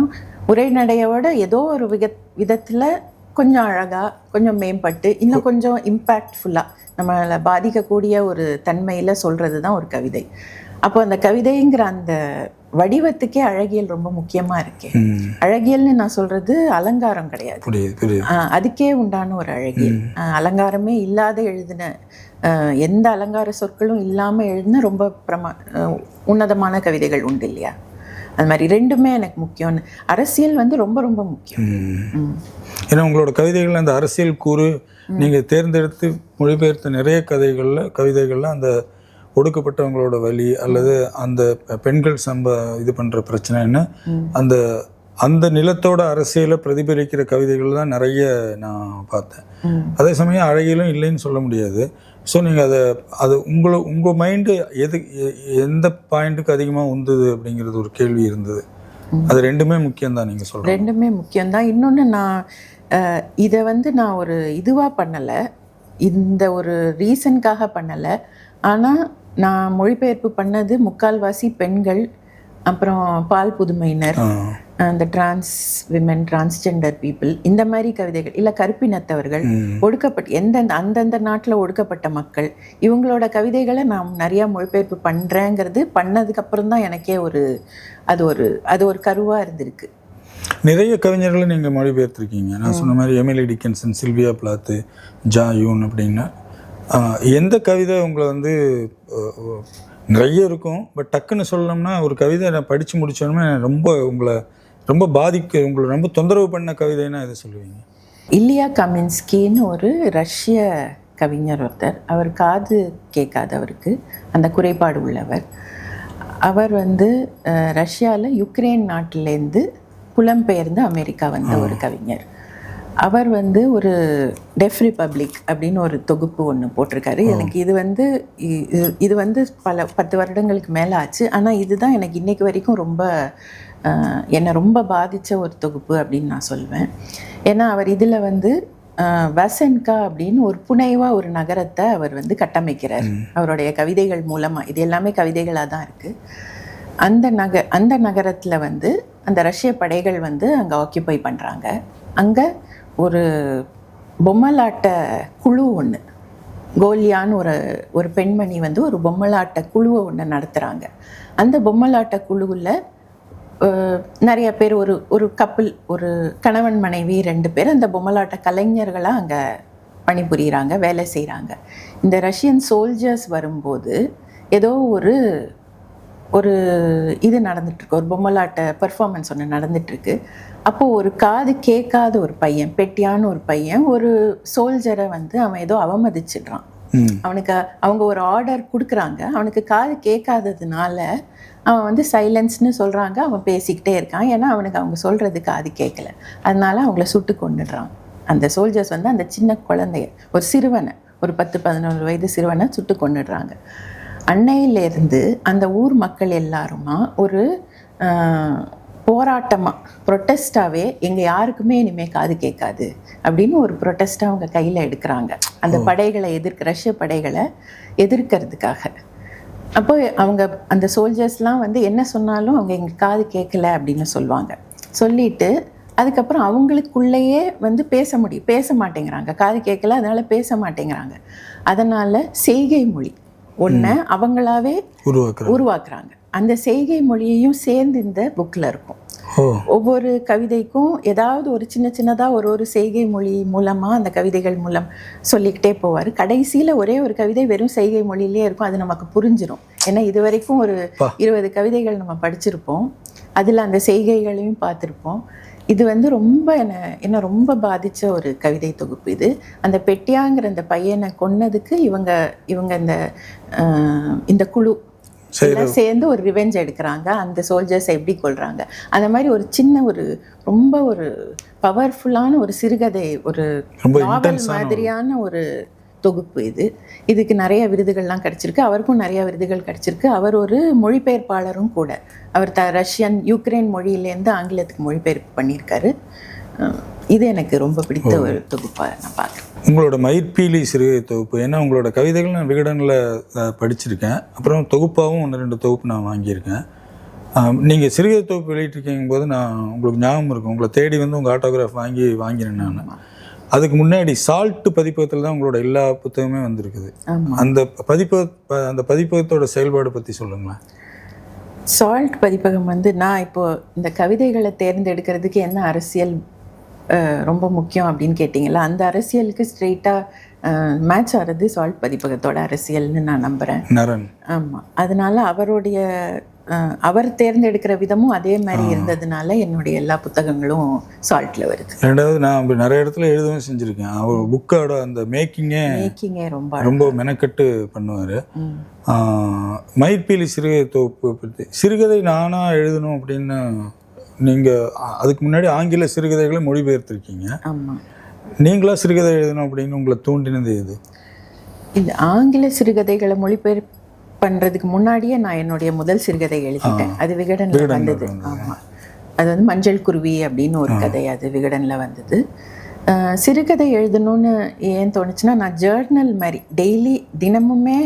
உரைநடையோட ஏதோ ஒரு விதத்தில் கொஞ்சம் அழகாக, கொஞ்சம் மேம்பட்டு, இன்னும் கொஞ்சம் இம்பேக்ட்ஃபுல்லாக நம்மளை பாதிக்கக்கூடிய ஒரு தன்மையில் சொல்கிறது தான் ஒரு கவிதை. அப்போ அந்த கவிதைங்கிற அந்த வடிவத்துக்கே அழகியல் ரொம்ப முக்கியமா இருக்கு. அழகியல்னு நான் சொல்றது அலங்காரம் கிடையாது, அதுக்கே உண்டான ஒரு அழகியல். அலங்காரமே இல்லாத எழுதின, எந்த அலங்கார சொற்களும் இல்லாம எழுதின ரொம்ப உன்னதமான கவிதைகள் உண்டு இல்லையா? அது மாதிரி ரெண்டுமே எனக்கு முக்கியம். அரசியல் வந்து ரொம்ப ரொம்ப முக்கியம். ஏன்னா உங்களோட கவிதைகள் அந்த அரசியல் கூறு நீங்க தேர்ந்தெடுத்து மொழிபெயர்த்த நிறைய கவிதைகள்ல அந்த ஒடுக்கப்பட்டவங்களோட வலி அல்லது அந்த பெண்கள் இது பண்ற பிரச்சனைன்னு அந்த அந்த நிலத்தோட அரசியலை பிரதிபலிக்கிற கவிதைகள் தான் நிறைய நான் பார்த்தேன். அதே சமயம் அழகியலும் இல்லைன்னு சொல்ல முடியாது. ஸோ நீங்கள் அது உங்கள் மைண்டு எந்த பாயிண்ட்டுக்கு அதிகமாக உந்துது அப்படிங்கிறது ஒரு கேள்வி இருந்தது. அது ரெண்டுமே முக்கியம்தான் நீங்கள் சொல்கிறீங்க. ரெண்டுமே முக்கியம்தான். இன்னொன்று, நான் இதை வந்து நான் ஒரு இதுவாக பண்ணலை, இந்த ஒரு ரீசனுக்காக பண்ணலை. ஆனால் நான் மொழிபெயர்ப்பு பண்ணது முக்கால்வாசி பெண்கள், அப்புறம் பால் புதுமையினர், அந்த டிரான்ஸ் விமன், டிரான்ஸ்ஜெண்டர் பீப்புள், இந்த மாதிரி கவிதைகள், இல்லை கருப்பினத்தவர்கள், ஒடுக்கப்பட்ட அந்தந்த நாட்டில் ஒடுக்கப்பட்ட மக்கள், இவங்களோட கவிதைகளை நான் நிறையா மொழிபெயர்ப்பு பண்ணுறேங்கிறது பண்ணதுக்கப்புறம் தான் எனக்கே அது ஒரு கருவாக இருந்திருக்கு. நிறைய கவிஞர்களை நீங்கள் மொழிபெயர்த்துருக்கீங்க. நான் சொன்ன மாதிரி எமிலி டிக்கின்சன், சில்வியா பிளாத்து, ஜா யூன் அப்படின்னா எந்த கவிதை உங்களை வந்து நிறைய இருக்கும், பட் டக்குன்னு சொல்லணும்னா ஒரு கவிதை நான் படித்து முடிச்சோன்னே உங்களை ரொம்ப தொந்தரவு பண்ண கவிதைன்னா எதை சொல்லுவீங்க? இல்லியா கமின்ஸ்கின்னு ஒரு ரஷ்ய கவிஞர் ஒருத்தர். அவர் காது கேட்காதவருக்கு, அந்த குறைபாடு உள்ளவர். அவர் வந்து ரஷ்யாவில் யுக்ரைன் நாட்டிலேருந்து புலம்பெயர்ந்து அமெரிக்கா வந்த ஒரு கவிஞர். அவர் வந்து ஒரு டெஃப் ரிப்பப்ளிக் அப்படின்னு ஒரு தொகுப்பு ஒன்று போட்டிருக்காரு. எனக்கு இது வந்து 10 வருடங்களுக்கு மேலே ஆச்சு. ஆனால் இதுதான் எனக்கு இன்றைக்கு வரைக்கும் என்னை ரொம்ப பாதித்த ஒரு தொகுப்பு அப்படின்னு நான் சொல்வேன். ஏன்னா அவர் இதில் வந்து வசன்கா அப்படின்னு ஒரு புனைவாக ஒரு நகரத்தை அவர் வந்து கட்டமைக்கிறார் அவருடைய கவிதைகள் மூலமாக. இது எல்லாமே கவிதைகளாக தான் இருக்குது. அந்த நகரத்தில் வந்து அந்த ரஷ்ய படைகள் வந்து அங்கே ஆக்கியபை பண்ணுறாங்க. அங்கே ஒரு பொம்மலாட்ட குழு ஒன்று, கோலியான்னு ஒரு பெண்மணி வந்து ஒரு பொம்மலாட்ட குழுவை ஒன்று நடத்துகிறாங்க. அந்த பொம்மலாட்ட குழுவில் நிறைய பேர், ஒரு கப்பல், ஒரு கணவன் மனைவி 2 பேர் அந்த பொம்மலாட்ட கலைஞர்களாக அங்கே பணிபுரிகிறாங்க, வேலை செய்கிறாங்க. இந்த ரஷ்யன் சோல்ஜர்ஸ் வரும்போது ஏதோ ஒரு இது நடந்துட்டுருக்கு, ஒரு பொம்மலாட்ட பெர்ஃபார்மன்ஸ் ஒன்று நடந்துட்டுருக்கு. அப்போது ஒரு காது கேட்காத ஒரு பையன், பெட்டியான ஒரு பையன், ஒரு சோல்ஜரை வந்து அவன் ஏதோ அவமதிச்சிடுறான். அவங்க ஒரு ஆர்டர் கொடுக்குறாங்க, அவனுக்கு காது கேட்காததுனால அவன் வந்து சைலன்ஸ்னு சொல்கிறாங்க. அவன் பேசிக்கிட்டே இருக்கான், ஏன்னா அவனுக்கு அவங்க சொல்கிறது காது கேட்கல. அதனால அவங்கள சுட்டு கொண்டுடுறான். அந்த சோல்ஜர்ஸ் வந்து அந்த சின்ன குழந்தைய, ஒரு சிறுவனை, ஒரு 10-11 வயது சிறுவனை சுட்டு கொண்டுடுறாங்க. அன்னையிலேருந்து அந்த ஊர் மக்கள் எல்லாருமா ஒரு போராட்டமாக, ப்ரொட்டஸ்டாகவே எங்கள் யாருக்குமே இனிமேல் காது கேட்காது அப்படின்னு ஒரு ப்ரொட்டஸ்ட்டாக அவங்க கையில் எடுக்கிறாங்க, அந்த படைகளை ரஷ்ய படைகளை எதிர்க்கிறதுக்காக. அப்போ அவங்க அந்த சோல்ஜர்ஸ்லாம் வந்து என்ன சொன்னாலும் அவங்க எங்கள் காது கேட்கல அப்படின்னு சொல்லுவாங்க. சொல்லிட்டு அதுக்கப்புறம் அவங்களுக்குள்ளேயே வந்து பேச மாட்டேங்கிறாங்க, காது கேட்கல, அதனால் பேச மாட்டேங்கிறாங்க. அதனால் செய்கை மொழி ஒன்று அவங்களாவே உருவாக்குறாங்க. அந்த செய்கை மொழியையும் சேர்ந்து இந்த புக்கில் இருக்கும். ஒவ்வொரு கவிதைக்கும் ஏதாவது ஒரு சின்னதாக ஒரு செய்கை மொழி மூலமாக அந்த கவிதைகள் மூலம் சொல்லிக்கிட்டே போவார். கடைசியில் ஒரே ஒரு கவிதை வெறும் செய்கை மொழியிலே இருக்கும். அது நமக்கு புரிஞ்சிடும். ஏன்னா இது வரைக்கும் ஒரு 20 கவிதைகள் நம்ம படிச்சிருப்போம், அதில் அந்த செய்கைகளையும் பார்த்துருப்போம். இது வந்து என்ன ரொம்ப பாதித்த ஒரு கவிதை தொகுப்பு இது. அந்த பெட்டியாங்கிற அந்த பையனை கொன்னதுக்கு இவங்க இந்த குழு சேர்ந்து ஒரு ரிவெஞ்ச் எடுக்கிறாங்க. அந்த சோல்ஜர்ஸை எப்படி கொள்றாங்க, அந்த மாதிரி ஒரு சின்ன ரொம்ப பவர்ஃபுல்லான ஒரு சிறுகதை, ஒரு நாவல் மாதிரியான ஒரு தொகுப்பு இதுக்கு நிறைய விருதுகள்லாம் கிடைச்சிருக்கு. அவருக்கும் நிறைய விருதுகள் கிடைச்சிருக்கு. அவர் ஒரு மொழிபெயர்ப்பாளரும் கூட. அவர் ரஷ்யன், யுக்ரைன் மொழியிலேருந்து ஆங்கிலத்துக்கு மொழிபெயர்ப்பு பண்ணியிருக்காரு. இது எனக்கு ரொம்ப பிடித்த ஒரு தொகுப்பாக நான் பார்க்குறேன். உங்களோட மயிர்பீலி சிறுகதை தொகுப்பு, ஏன்னா உங்களோட கவிதைகள் நான் விகடனில் படிச்சிருக்கேன், அப்புறம் தொகுப்பாகவும் 1-2 தொகுப்பு நான் வாங்கியிருக்கேன். நீங்கள் சிறுகதை தொகுப்பு வெளியிட்டிருக்கீங்க போது நான் உங்களுக்கு ஞாபகம் இருக்கும், உங்களை தேடி வந்து உங்கள் ஆட்டோகிராஃப் வாங்கினேன் நான். அதுக்கு முன்னாடி சால்ட் பதிப்பகத்தில் தான் உங்களோட எல்லா புத்தகமே வந்திருக்குது. அந்த பதிப்பகத்தோட செயல்பாடு பற்றி சொல்லுங்களேன். சால்ட் பதிப்பகம் வந்து நான் இப்போது இந்த கவிதைகளை தேர்ந்தெடுக்கிறதுக்கு என்ன அரசியல் ரொம்ப முக்கியம் அப்படின்னு கேட்டிங்களா, அந்த அரசியலுக்கு ஸ்ட்ரெயிட்டாக மேட்ச் ஆகிறது சால்ட் பதிப்பகத்தோட அரசியல்னு நான் நம்புகிறேன். நரன். ஆமாம், அதனால் அவர் தேர்ந்தெடுக்கிற விதமும் அதே மாதிரி இருந்ததுனால என்னுடைய எல்லா புத்தகங்களும் சால்ட்டில் வருது. ரெண்டாவது நான் நிறைய இடத்துல எழுதவும் செஞ்சுருக்கேன். அவர் புக்கோட அந்த மேக்கிங்கே ரொம்ப மெனக்கட்டு பண்ணுவார். மயிர்பீலி சிறுகதை தொகுப்பு பற்றி சிறுகதை நானாக எழுதணும் அப்படின்னு நீங்கள் அதுக்கு முன்னாடி ஆங்கில சிறுகதைகளை மொழிபெயர்த்திருக்கீங்க. ஆமாம். நீங்களா சிறுகதை எழுதணும் அப்படின்னு உங்களை தூண்டினது எது? இந்த ஆங்கில சிறுகதைகளை மொழிபெயர் பண்ணுறதுக்கு முன்னாடியே நான் என்னுடைய முதல் சிறுகதை எழுதிட்டேன். அது விகடனில் வந்தது. ஆமாம், அது வந்து மஞ்சள் குருவி அப்படின்னு ஒரு கதை, அது விகடனில் வந்தது. சிறுகதை எழுதணும்னு ஏன் தோணுச்சுன்னா, நான் ஜேர்னல் மாதிரி டெய்லி தினமுமே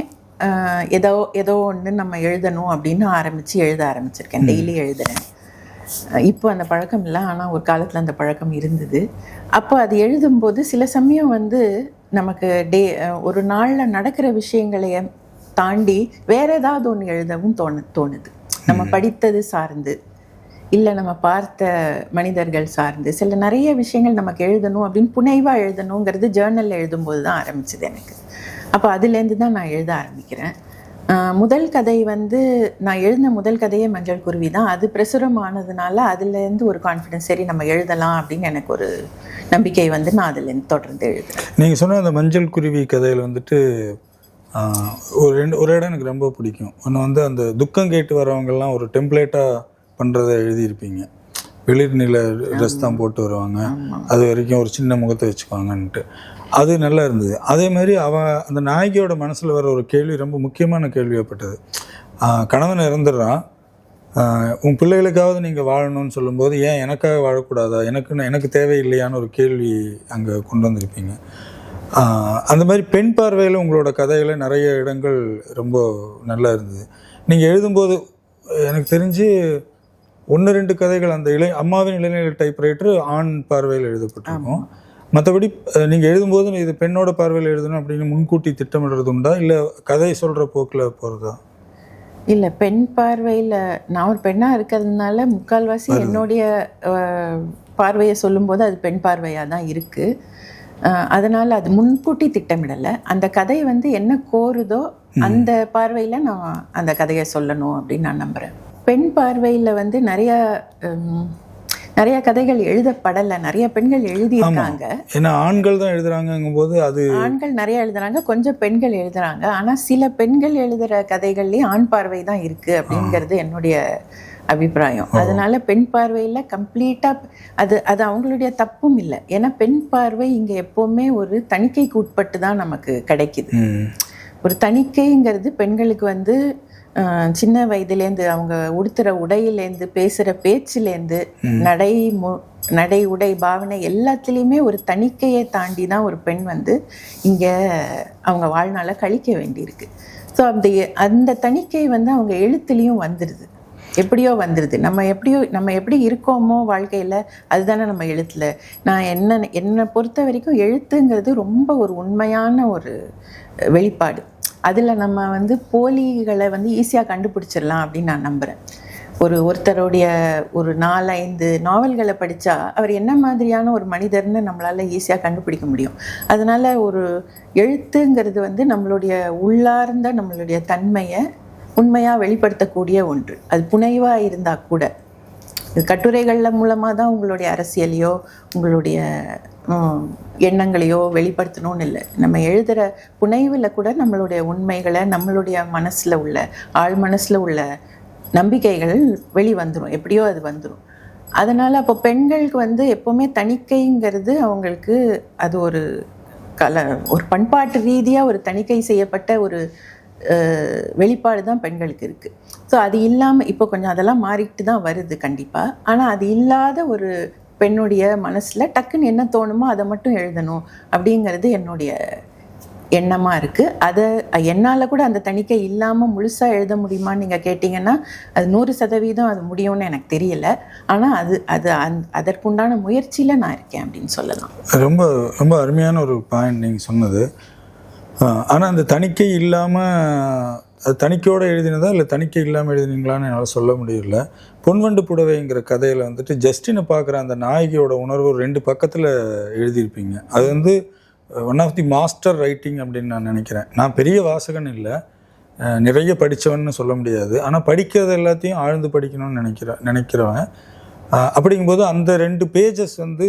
ஏதோ ஒன்று நம்ம எழுதணும் அப்படின்னு எழுத ஆரம்பிச்சிருக்கேன். டெய்லி எழுதுறேன். இப்போ அந்த பழக்கம் இல்லை, ஆனால் ஒரு காலத்தில் அந்த பழக்கம் இருந்தது. அப்போ அது எழுதும்போது சில சமயம் வந்து நமக்கு ஒரு நாளில் நடக்கிற விஷயங்களைய தாண்டி வேற ஏதாவது ஒன்று எழுதவும் தோணுது. நம்ம படித்தது சார்ந்து, இல்லை நம்ம பார்த்த மனிதர்கள் சார்ந்து சில நிறைய விஷயங்கள் நமக்கு எழுதணும் அப்படின்னு புனைவாக எழுதணுங்கிறது ஜேர்னலில் எழுதும்போது தான் ஆரம்பிச்சது எனக்கு. அப்போ அதுலேருந்து தான் நான் எழுத ஆரம்பிக்கிறேன். முதல் கதை வந்து நான் எழுதின முதல் கதையே மஞ்சள் குருவி தான். அது பிரசுரமானதுனால அதுலேருந்து ஒரு கான்ஃபிடன்ஸ், சரி நம்ம எழுதலாம் அப்படின்னு எனக்கு ஒரு நம்பிக்கை வந்து நான் அதுலேருந்து தொடர்ந்து எழுதுறேன். நீங்கள் சொன்ன அந்த மஞ்சள் குருவி கதையில் வந்துட்டு ஒரு இடம் எனக்கு ரொம்ப பிடிக்கும். ஒன்று வந்து அந்த துக்கம் கேட்டு வரவங்கெல்லாம் ஒரு டெம்ப்ளேட்டாக பண்ணுறதை எழுதியிருப்பீங்க. வெளிர் நில ட்ரெஸ் தான் போட்டு வருவாங்க, அது வரைக்கும் ஒரு சின்ன முகத்தை வச்சுக்குவாங்கன்ட்டு. அது நல்லா இருந்தது. அதே மாதிரி அந்த நாயகியோட மனசில் வர ஒரு கேள்வி ரொம்ப முக்கியமான கேள்வியப்பட்டது. கணவன் இறந்துடுறான், உன் பிள்ளைகளுக்காவது நீங்கள் வாழணும்னு சொல்லும்போது ஏன் எனக்காக வாழக்கூடாதா, எனக்கு தேவையில்லையான்னு ஒரு கேள்வி அங்கே கொண்டு வந்திருப்பீங்க. அந்த மாதிரி பெண் பார்வையில் உங்களோட கதைகளை நிறைய இடங்கள் ரொம்ப நல்லா இருந்தது. நீங்கள் எழுதும்போது எனக்கு தெரிஞ்சு 1-2 கதைகள் அந்த அம்மாவின் இளைஞர்கள் டைப்ரைட்டர் ஆண் பார்வையில் எழுதப்பட்டிருக்கும். மற்றபடி நீங்கள் எழுதும்போது இது பெண்ணோட பார்வையில் எழுதணும் அப்படின்னு முன்கூட்டி திட்டமிடுறது உண்டா, இல்லை கதை சொல்கிற போக்கில் போகிறதா? இல்லை, பெண் பார்வையில் நான் ஒரு பெண்ணாக இருக்கிறதுனால முக்கால்வாசி என்னுடைய பார்வையை சொல்லும்போது அது பெண் பார்வையாக தான் இருக்குது. அதனால் அது முன்கூட்டி திட்டமிடலை. அந்த கதை வந்து என்ன கோருதோ அந்த பார்வையில் நான் அந்த கதையை சொல்லணும் அப்படின்னு நான் நம்புகிறேன். பெண் பார்வையில் வந்து நிறைய கதைகள் எழுதப்படலை, நிறைய பெண்கள் எழுதியிருக்காங்க. ஏன்னா ஆண்கள் தான் எழுதுறாங்கும் போது அது ஆண்கள் நிறைய எழுதுறாங்க, கொஞ்சம் பெண்கள் எழுதுறாங்க. ஆனால் சில பெண்கள் எழுதுகிற கதைகள்லேயும் ஆண் பார்வை தான் இருக்குது அப்படிங்கிறது என்னுடைய அபிப்பிராயம். அதனால பெண் பார்வையில் கம்ப்ளீட்டாக அது அவங்களுடைய தப்பும் இல்லை. ஏன்னா பெண் பார்வை இங்கே எப்போவுமே ஒரு தணிக்கைக்கு உட்பட்டு தான் நமக்கு கிடைக்குது. ஒரு தணிக்கைங்கிறது பெண்களுக்கு வந்து சின்ன வயதுலேருந்து அவங்க உடுத்துகிற உடையிலேருந்து பேசுகிற பேச்சிலேருந்து நடை உடை பாவனை எல்லாத்துலேயுமே ஒரு தணிக்கையை தாண்டி தான் ஒரு பெண் வந்து இங்கே அவங்க வாழ்நாளை கழிக்க வேண்டியிருக்கு. ஸோ அந்த தணிக்கை வந்து அவங்க எழுத்துலேயும் வந்துடுது, எப்படியோ வந்துடுது. நம்ம எப்படி இருக்கோமோ வாழ்க்கையில் அதுதானே நம்ம எழுத்தில். நான் என்னை பொறுத்த வரைக்கும் எழுத்துங்கிறது ரொம்ப ஒரு உண்மையான ஒரு வெளிப்பாடு. அதில் நம்ம வந்து போலிகளை வந்து ஈஸியாக கண்டுபிடிச்சிடலாம் அப்படின்னு நான் நம்புகிறேன். ஒருத்தருடைய ஒரு 4-5 நாவல்களை படித்தா அவர் என்ன மாதிரியான ஒரு மனிதர்னு நம்மளால் ஈஸியாக கண்டுபிடிக்க முடியும். அதனால் ஒரு எழுத்துங்கிறது வந்து நம்மளுடைய உள்ளார்ந்த நம்மளுடைய தன்மையை உண்மையாக வெளிப்படுத்தக்கூடிய ஒன்று. அது புனைவாக இருந்தால் கூட கட்டுரைகளில் மூலமாக தான் உங்களுடைய அரசியலையோ உங்களுடைய எண்ணங்களையோ வெளிப்படுத்தணும்னு இல்லை. நம்ம எழுதுகிற புனைவில் கூட நம்மளுடைய உண்மைகளை, நம்மளுடைய மனசில் உள்ள ஆழ் மனசில் உள்ள நம்பிக்கைகள் வெளிவந்துடும், எப்படியோ அது வந்துடும். அதனால் அப்போ பெண்களுக்கு வந்து எப்போவுமே தணிக்கைங்கிறது அவங்களுக்கு அது ஒரு பண்பாட்டு ரீதியாக ஒரு தணிக்கை செய்யப்பட்ட ஒரு வெளிப்பாடு தான் பெண்களுக்கு இருக்குது. ஸோ அது இல்லாமல் இப்போ கொஞ்சம் அதெல்லாம் மாறிட்டு தான் வருது கண்டிப்பாக. ஆனால் அது இல்லாத ஒரு பெண்ணுடைய மனசில் டக்குன்னு என்ன தோணுமோ அதை மட்டும் எழுதணும் அப்படிங்கிறது என்னுடைய எண்ணமாக இருக்குது. அதை என்னால் கூட அந்த தணிக்கை இல்லாமல் முழுசாக எழுத முடியுமான்னு நீங்கள் கேட்டிங்கன்னா அது 100% அது முடியும்னு எனக்கு தெரியல. ஆனால் அதற்குண்டான முயற்சியில் நான் இருக்கேன் அப்படின்னு சொல்லலாம். ரொம்ப ரொம்ப அருமையான ஒரு பாயிண்ட் நீங்கள் சொன்னது. ஆனால் அந்த தணிக்கை இல்லாமல், அது தணிக்கையோடு எழுதினதா இல்லை தணிக்கை இல்லாமல் எழுதினீங்களான்னு என்னால் சொல்ல முடியல. பொன்வண்டு புடவைங்கிற கதையில் வந்துட்டு ஜஸ்டினை பார்க்குற அந்த நாயகியோட உணர்வு ஒரு 2 பக்கத்தில் எழுதியிருப்பீங்க. அது வந்து one of the master writing அப்படின்னு நான் நினைக்கிறேன். நான் பெரிய வாசகன் இல்லை, நிறைய படித்தவன்னு சொல்ல முடியாது, ஆனால் படிக்கிறது எல்லாத்தையும் ஆழ்ந்து படிக்கணும்னு நினைக்கிறவன். அப்படிங்கும்போது அந்த 2 பேஜஸ் வந்து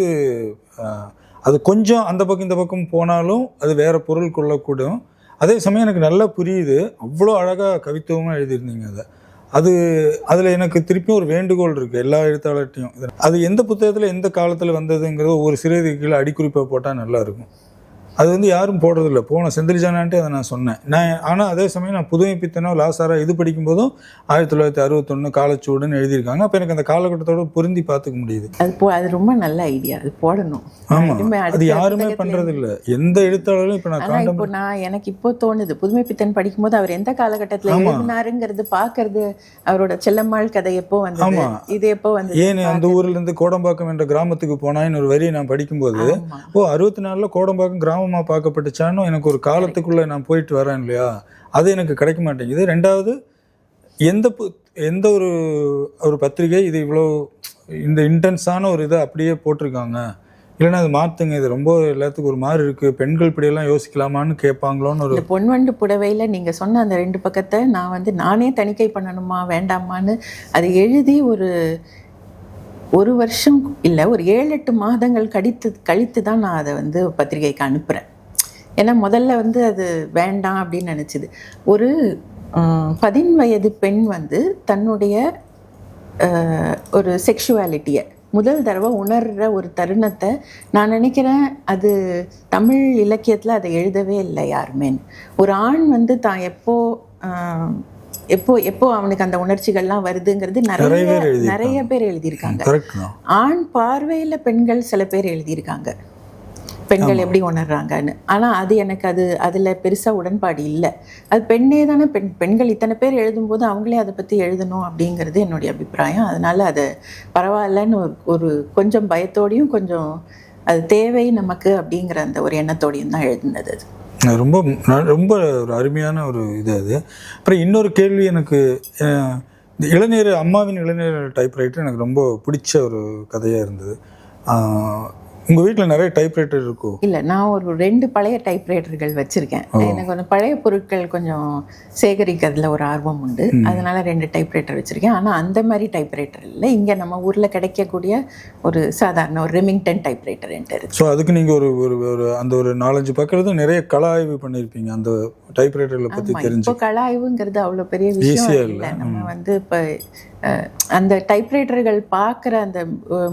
அது கொஞ்சம் அந்த பக்கம் இந்த பக்கம் போனாலும் அது வேறு பொருள் கொள்ளக்கூடும். அதே சமயம் எனக்கு நல்லா புரியுது, அவ்வளோ அழகாக கவித்துவமாக எழுதியிருந்தீங்க. அதில் எனக்கு திருப்பியும் ஒரு வேண்டுகோள் இருக்குது எல்லா எழுத்தாளர்கிட்டையும். அது எந்த புத்தகத்தில் எந்த காலத்தில் வந்ததுங்கிறது ஒரு சிறிது கீழே அடிக்குறிப்பை போட்டால் நல்லாயிருக்கும். அது வந்து யாரும் போடுறதில்ல. போன செந்தில்ஜானான்ட்டு அதை நான் சொன்னேன். ஆனால் அதே சமயம் நான் புதுமை பித்தனோ லாசாரா இது படிக்கும்போதும் 1961 காலச்சூடுன்னு எழுதியிருக்காங்க. அப்போ எனக்கு அந்த காலகட்டத்தோடு பொருந்தி பார்த்துக்க முடியுது. அது ரொம்ப நல்ல ஐடியா, அது போடணும். ஆமாம், அது யாருமே பண்ணுறதில்ல, எந்த எழுத்தாளரும். இப்போ எனக்கு இப்போ தோணுது, புதுமை பித்தன் படிக்கும்போது அவர் எந்த காலகட்டத்தில் எழுதினாருங்கிறது பார்க்கறது, அவரோட செல்லம்மாள் கதை எப்போ வந்து, இது எப்போ வந்து, ஏன் அந்த ஊர்லேருந்து கோடம்பாக்கம் என்ற கிராமத்துக்கு போனான்னு ஒரு வரியை நான் படிக்கும்போது 64 கோடம்பாக்கம் கிராமமாக பார்க்கப்பட்டுச்சான்னு எனக்கு ஒரு காலத்துக்குள்ளே நான் போயிட்டு வரேன் இல்லையா, அது எனக்கு கிடைக்க மாட்டேங்குது. 2வது, எந்த ஒரு பத்திரிகை இது இவ்வளோ இந்த இன்டென்ஸான ஒரு இதை அப்படியே போட்டிருக்காங்க, இல்லைன்னா அது மாற்றுங்க, இது ரொம்ப எல்லாத்துக்கும் ஒரு மாதிரி இருக்குது, பெண்கள் இப்படியெல்லாம் யோசிக்கலாமான்னு கேட்பாங்களோன்னு ஒரு. பொன்வண்டு புடவையில் நீங்கள் சொன்ன அந்த 2 பக்கத்தை நான் வந்து நானே தணிக்கை பண்ணணுமா வேண்டாமான்னு அது எழுதி ஒரு வருஷம் இல்லை, ஒரு 7-8 மாதங்கள் கழித்து தான் நான் அதை வந்து பத்திரிகைக்கு அனுப்புகிறேன். ஏன்னா முதல்ல வந்து அது வேண்டாம் அப்படின்னு நினச்சிது. ஒரு 10 வயது பெண் வந்து தன்னுடைய ஒரு செக்ஷுவாலிட்டியை முதல் தடவை உணர்கிற ஒரு தருணத்தை நான் நினைக்கிறேன், அது தமிழ் இலக்கியத்தில் அதை எழுதவே இல்லை யாருமே. ஒரு ஆண் வந்து தான் எப்போ அவனுக்கு அந்த உணர்ச்சிகள்லாம் வருதுங்கிறது நிறைய பேர் எழுதியிருக்காங்க. ஆண் பார்வையில் பெண்கள் சில பேர் எழுதியிருக்காங்க, பெண்கள் எப்படி உணர்றாங்கன்னு. ஆனால் அதில் பெருசாக உடன்பாடு இல்லை. அது பெண்ணே தானே, பெண்கள் இத்தனை பேர் எழுதும்போது அவங்களே அதை பற்றி எழுதணும் அப்படிங்கிறது என்னுடைய அபிப்பிராயம். அதனால் அது பரவாயில்லன்னு ஒரு கொஞ்சம் பயத்தோடையும் கொஞ்சம் அது தேவை நமக்கு அப்படிங்கிற அந்த ஒரு எண்ணத்தோடையும் தான் எழுதுனது. அது ரொம்ப ரொம்ப ஒரு அருமையான ஒரு இது. அது அப்புறம் இன்னொரு கேள்வி, எனக்கு இந்த அம்மாவின் இளநீர் டைப்ரைட்டர் எனக்கு ரொம்ப பிடிச்ச ஒரு கதையாக இருந்தது. உங்கள் வீட்டில் நிறைய டைப்ரைட்டர் இருக்கும்? இல்லை, நான் ஒரு 2 பழைய டைப்ரைட்டர்கள் வச்சுருக்கேன். எனக்கு கொஞ்சம் பழைய பொருட்கள் கொஞ்சம் சேகரிக்கிறதுல ஒரு ஆர்வம் உண்டு, அதனால் 2 டைப்ரைட்டர் வச்சுருக்கேன். ஆனால் அந்த மாதிரி டைப்ரைட்டர் இல்லை, இங்கே நம்ம ஊரில் கிடைக்கக்கூடிய ஒரு சாதாரண ஒரு ரெமிங்டன் டைப்ரைட்டர் என்கிட்ட இருக்குது. ஸோ அதுக்கு நீங்கள் ஒரு அந்த ஒரு 4-5 பக்கத்தில் நிறைய கள ஆய்வு பண்ணியிருப்பீங்க அந்த டைப்ரைட்டரில் பற்றி தெரிஞ்சு. இப்போ கள ஆய்வுங்கிறது அவ்வளோ பெரிய விஷயம் இல்லை. நம்ம வந்து இப்போ அந்த டைப்ரைட்டர்கள் பார்க்குற அந்த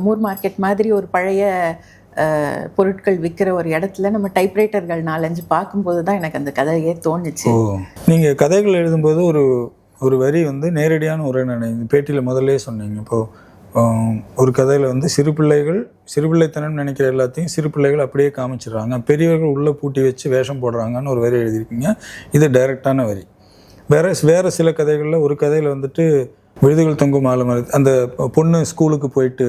மூர் மார்க்கெட் மாதிரி ஒரு பழைய பொருட்கள் விற்கிற ஒரு இடத்துல நம்ம டைப்ரைட்டர்கள் 4-5 பார்க்கும்போது தான் எனக்கு அந்த கதையே தோணுச்சு. நீங்கள் கதைகள் எழுதும்போது ஒரு வரி வந்து நேரடியான உரைநடை, பேட்டியில் முதல்லே சொன்னீங்க. இப்போது ஒரு கதையில் வந்து சிறுபிள்ளைத்தனம் நினைக்கிற எல்லாத்தையும் சிறு பிள்ளைகள் அப்படியே காமிச்சிடுறாங்க, பெரியவர்கள் உள்ளே பூட்டி வச்சு வேஷம் போடுறாங்கன்னு ஒரு வரி எழுதியிருக்கீங்க. இது டைரக்டான வரி. வேறு சில கதைகளில், ஒரு கதையில் வந்துட்டு விழுதுகள் தொங்கும் ஆலமரம், அந்த பொண்ணு ஸ்கூலுக்கு போயிட்டு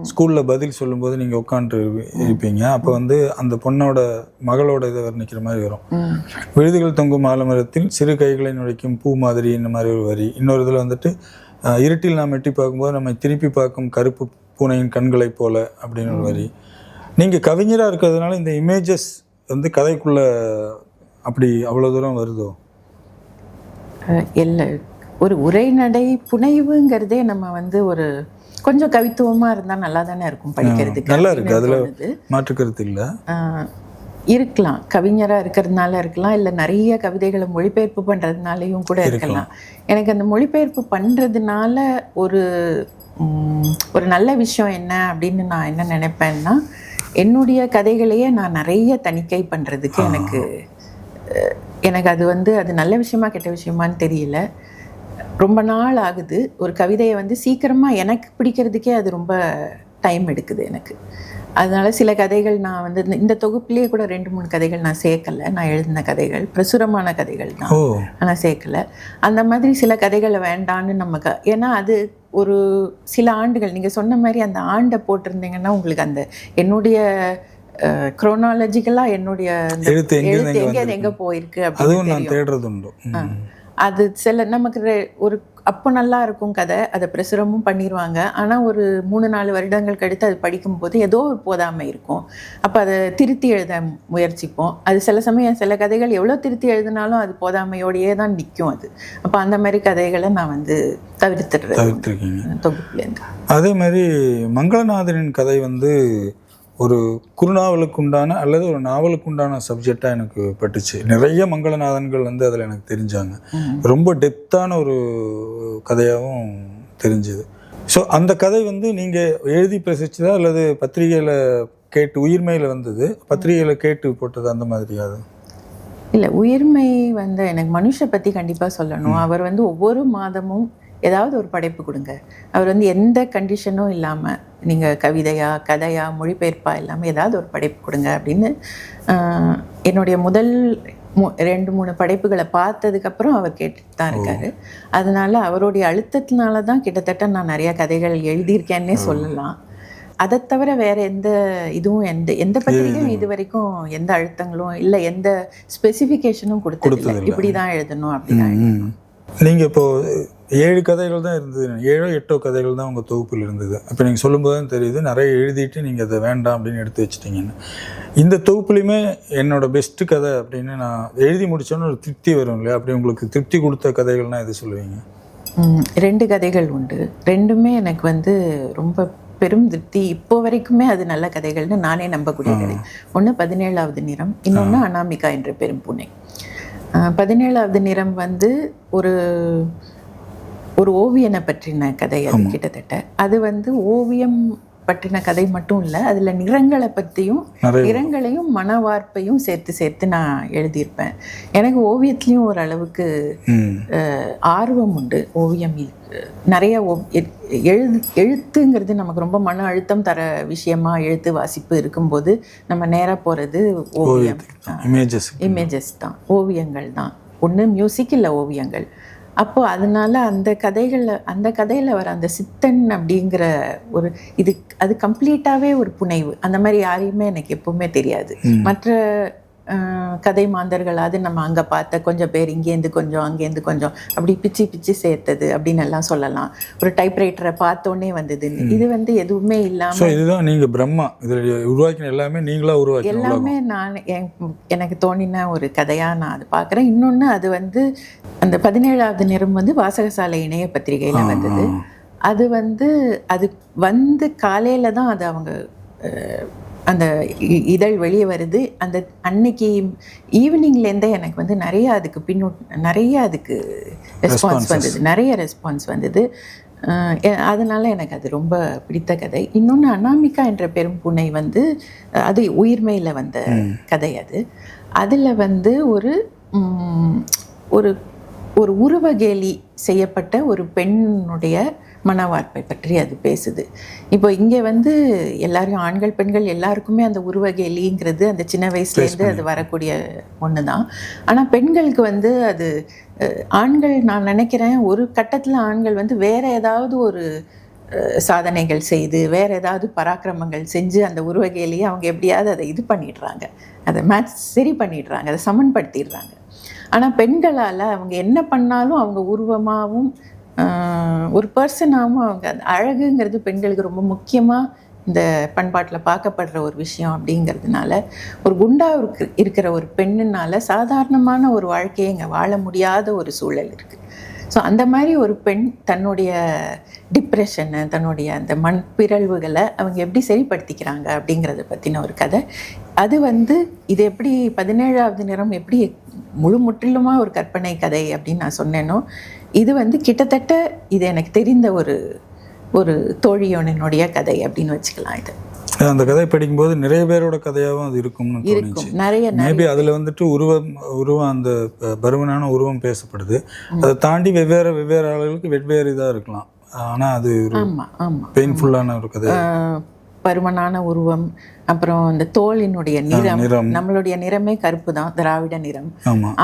ஸ்கூலில் பதில் சொல்லும்போது நீங்கள் உட்காந்துட்டு இருப்பீங்க. அப்போ வந்து அந்த பொண்ணோட மகளோட இதை வர்ணிக்கிற மாதிரி வரும். விழுதுகள் தொங்கும் ஆலமரத்தில் சிறு கைகளை நுழைக்கும் பூ மாதிரி இந்த மாதிரி ஒரு வரி. இன்னொரு இதில் வந்துட்டு இருட்டில் நாம் எட்டி பார்க்கும்போது நம்ம திருப்பி பார்க்கும் கருப்பு பூனையின் கண்களை போல அப்படின்னு ஒரு வரி. நீங்கள் கவிஞராக இருக்கிறதுனால இந்த இமேஜஸ் வந்து கதைக்குள்ளே அப்படி அவ்வளோ தூரம் வருதோ? இல்லை, ஒரு உரைநடை புனைவுங்கிறதே நம்ம வந்து ஒரு கொஞ்சம் கவித்துவமாக இருந்தால் நல்லா தானே இருக்கும் படிக்கிறதுக்கு. நல்லா இருக்கு, அதில் மாற்றுக்கிறது இல்லை. இருக்கலாம், கவிஞராக இருக்கிறதுனால இருக்கலாம், இல்லை நிறைய கவிதைகளை மொழிபெயர்ப்பு பண்ணுறதுனாலையும் கூட இருக்கலாம். எனக்கு அந்த மொழிபெயர்ப்பு பண்ணுறதுனால ஒரு நல்ல விஷயம் என்ன அப்படின்னு நான் என்ன நினைப்பேன்னா, என்னுடைய கதைகளையே நான் நிறைய தணிக்கை பண்ணுறதுக்கு எனக்கு அது வந்து அது நல்ல விஷயமா கெட்ட விஷயமான்னு தெரியல. ரொம்ப நாள் ஆகுது. ஒரு கவிதையை வந்து சீக்கிரமாக எனக்கு பிடிக்கிறதுக்கே அது ரொம்ப டைம் எடுக்குது எனக்கு. அதனால சில கதைகள் நான் வந்து இந்த தொகுப்புலேயே கூட 2-3 கதைகள் நான் சேர்க்கலை. நான் எழுதின கதைகள் பிரசுரமான கதைகள் தான், ஆனால் சேர்க்கலை. அந்த மாதிரி சில கதைகளை வேண்டான்னு நமக்கு, ஏன்னா அது ஒரு சில ஆண்டுகள் நீங்கள் சொன்ன மாதிரி அந்த ஆண்டை போட்டிருந்தீங்கன்னா உங்களுக்கு அந்த என்னுடைய குரோனாலஜிக்கலாக என்னுடைய எழுத்து எங்கே போயிருக்கு அப்படின்னு தேடுறது. அது சில நமக்கு ஒரு அப்போ நல்லா இருக்கும் கதை, அதை பிரசுரமும் பண்ணிடுவாங்க. ஆனால் ஒரு 3-4 வருடங்கள் கழித்து அது படிக்கும்போது ஏதோ ஒரு போதாமை இருக்கும். அப்போ அதை திருத்தி எழுத முயற்சிப்போம். அது சில சமயம் சில கதைகள் எவ்வளோ திருத்தி எழுதினாலும் அது போதாமையோடையே தான் நிற்கும். அது அப்போ அந்த மாதிரி கதைகளை நான் வந்து தவிர்த்துருக்கேன் தொகுப்புலேருந்து. அதே மாதிரி மங்களநாதனின் கதை வந்து ஒரு குறுநாவலுக்கு உண்டான அல்லது ஒரு நாவலுக்கு உண்டான சப்ஜெக்டாக எனக்கு பட்டுச்சு. நிறைய மங்களநாதன்கள் வந்து அதில் எனக்கு தெரிஞ்சாங்க. ரொம்ப டெப்த்தான ஒரு கதையாகவும் தெரிஞ்சுது. ஸோ அந்த கதை வந்து நீங்கள் எழுதி பிரசிச்சதா அல்லது பத்திரிகையில் கேட்டு உயிர்மையில் வந்தது, பத்திரிகையில் கேட்டு போட்டது அந்த மாதிரியாது? இல்லை, உயிர்மை வந்து எனக்கு மனுஷை பற்றி கண்டிப்பாக சொல்லணும். அவர் வந்து ஒவ்வொரு மாதமும் ஏதாவது ஒரு படைப்பு கொடுங்க. அவர் வந்து எந்த கண்டிஷனும் இல்லாமல் நீங்கள் கவிதையா கதையா மொழிபெயர்ப்பா இல்லாமல் ஏதாவது ஒரு படைப்பு கொடுங்க அப்படின்னு என்னுடைய முதல் 2-3 படைப்புகளை பார்த்ததுக்கப்புறம் அவர் கேட்டுட்டு தான் இருக்காரு. அதனால அவருடைய அழுத்தத்தினால தான் கிட்டத்தட்ட நான் நிறையா கதைகள் எழுதியிருக்கேன்னே சொல்லலாம். அதை தவிர வேற எந்த இதுவும் எந்த பத்திரிகையும் இது வரைக்கும் எந்த அழுத்தங்களும் இல்லை, எந்த ஸ்பெசிஃபிகேஷனும் கொடுத்ததில்லை. இப்படி தான் எழுதணும் அப்படிதான். நீங்கள் இப்போது 7 கதைகள் தான் இருந்தது, 7-8 கதைகள் தான் உங்கள் தொகுப்பில் இருந்தது. அப்போ நீங்கள் சொல்லும்போது தான் தெரியுது நிறைய எழுதிட்டு நீங்கள் அதை வேண்டாம் அப்படின்னு எடுத்து வச்சிட்டிங்கன்னு. இந்த தொகுப்புலையுமே என்னோடய பெஸ்ட்டு கதை அப்படின்னு நான் எழுதி முடித்தோன்னு ஒரு திருப்தி வரும் இல்லையா? அப்படி உங்களுக்கு திருப்தி கொடுத்த கதைகள்னால் எது சொல்லுவீங்க? 2 கதைகள் உண்டு. 2மே எனக்கு வந்து ரொம்ப பெரும் திருப்தி. இப்போ வரைக்குமே அது நல்ல கதைகள்னு நானே நம்பக்கூடிய கதை. ஒன்று 17வது நிறம், இன்னொன்று அனாமிகா என்ற பெரும் பூனை. 17வது நிறம் வந்து ஒரு ஓவியனை பற்றின கதை. அது கிட்டத்தட்ட அது வந்து ஓவியம் பற்றின கதை மட்டும் இல்லை, அதில் நிறங்களையும் மனவார்ப்பையும் சேர்த்து நான் எழுதியிருப்பேன். எனக்கு ஓவியத்துலேயும் ஓரளவுக்கு ஆர்வம் உண்டு. ஓவியம் நிறைய எழுத்துங்கிறது நமக்கு ரொம்ப மன அழுத்தம் தர விஷயமா எழுத்து வாசிப்பு இருக்கும்போது நம்ம நேராக போகிறது ஓவியம், இமேஜஸ் தான், ஓவியங்கள் தான். ஒன்று மியூசிக் இல்லை ஓவியங்கள். அப்போது அதனால அந்த கதையில் வர அந்த சித்தன் அப்படிங்கிற அது கம்ப்ளீட்டாகவே ஒரு புனைவு. அந்த மாதிரி யாரையுமே எனக்கு எப்பவுமே தெரியாது. மற்ற கதை மாந்தர்கள் அது நம்ம அங்கே பார்த்த கொஞ்சம் பேர் இங்கேருந்து கொஞ்சம் அங்கேருந்து கொஞ்சம் அப்படி பிச்சு சேர்த்தது அப்படின்னு எல்லாம் சொல்லலாம். ஒரு டைப்ரைட்டரை பார்த்தோன்னே வந்தது. இது வந்து எதுவுமே இல்லாமல் இதுதான் நீங்கள் பிரம்மா இதில் உருவாக்கின எல்லாமே நீங்களாக உருவாக்கி எல்லாமே நான் எனக்கு தோணின ஒரு கதையாக நான் அது பார்க்குறேன். இன்னொன்று அது வந்து அந்த 17வது நிறம் வந்து வாசகசாலை இணைய பத்திரிகையில் வந்தது. அது வந்து காலையில் தான் அது அவங்க அந்த இதழ் வெளியே வருது. அந்த அன்னைக்கு ஈவினிங்லேருந்தே எனக்கு வந்து நிறைய அதுக்கு ரெஸ்பான்ஸ் வந்தது. அதனால எனக்கு அது ரொம்ப பிடித்த கதை. இன்னொன்று அனாமிகா என்ற பெரும் பூனை வந்து அது உயிர்மையில் வந்த கதை. அதில் வந்து ஒரு உருவகேலி செய்யப்பட்ட ஒரு பெண்ணுடைய மனவார்ப்பை பற்றி அது பேசுது. இப்போ இங்கே வந்து எல்லாரும் ஆண்கள் பெண்கள் எல்லாருக்குமே அந்த உருவகேலிங்கிறது அந்த சின்ன வயசுலேருந்து அது வரக்கூடிய ஒன்று தான். ஆனால் பெண்களுக்கு வந்து அது ஆண்கள், நான் நினைக்கிறேன் ஒரு கட்டத்தில் ஆண்கள் வந்து வேறு ஏதாவது ஒரு சாதனைகள் செய்து வேறு ஏதாவது பராக்கிரமங்கள் செஞ்சு அந்த உருவகேலியை அவங்க எப்படியாவது அதை இது பண்ணிடுறாங்க, அதை சரி பண்ணிடுறாங்க, அதை சமன்படுத்திடுறாங்க. ஆனால் பெண்களால் அவங்க என்ன பண்ணாலும் அவங்க உருவமாகவும் ஒரு பர்சனாகவும் அவங்க அந்த அழகுங்கிறது பெண்களுக்கு ரொம்ப முக்கியமாக இந்த பண்பாட்டில் பார்க்கப்படுற ஒரு விஷயம். அப்படிங்கிறதுனால ஒரு குண்டா இருக்கிற ஒரு பெண்ணுனால சாதாரணமான ஒரு வாழ்க்கையை இங்கே வாழ முடியாத ஒரு சூழல் இருக்குது. ஸோ அந்த மாதிரி ஒரு பெண் தன்னுடைய டிப்ரெஷனை, தன்னுடைய அந்த பிறழ்வுகளை அவங்க எப்படி சரிப்படுத்திக்கிறாங்க அப்படிங்கிறத பற்றின ஒரு கதை. அது வந்து இது எப்படி 17வது நிறம் எப்படி முற்றிலுமாக ஒரு கற்பனை கதை அப்படின்னு நான் சொன்னேனோ, இது வந்து கிட்டத்தட்ட இது எனக்கு தெரிந்த ஒரு தோழியோனுடைய கதை அப்படின்னு வச்சுக்கலாம். இது அந்த கதை படிக்கும்போது நிறைய பேரோட கதையாகவும் அது இருக்கும்னு தோணுச்சு. மேபி அதில் வந்துட்டு உருவம் அந்த பருவனான உருவம் பேசப்படுது. அதை தாண்டி வெவ்வேறு ஆளுகளுக்கு வெவ்வேறு இதாக இருக்கலாம். ஆனால் அது ஒரு ஆமாம் ஆமாம் பெயின்ஃபுல்லான ஒரு கதை. பருமனான உருவம், அப்புறம் இந்த தோலினுடைய நிறம், நம்மளுடைய நிறமே கருப்பு தான், திராவிட நிறம்.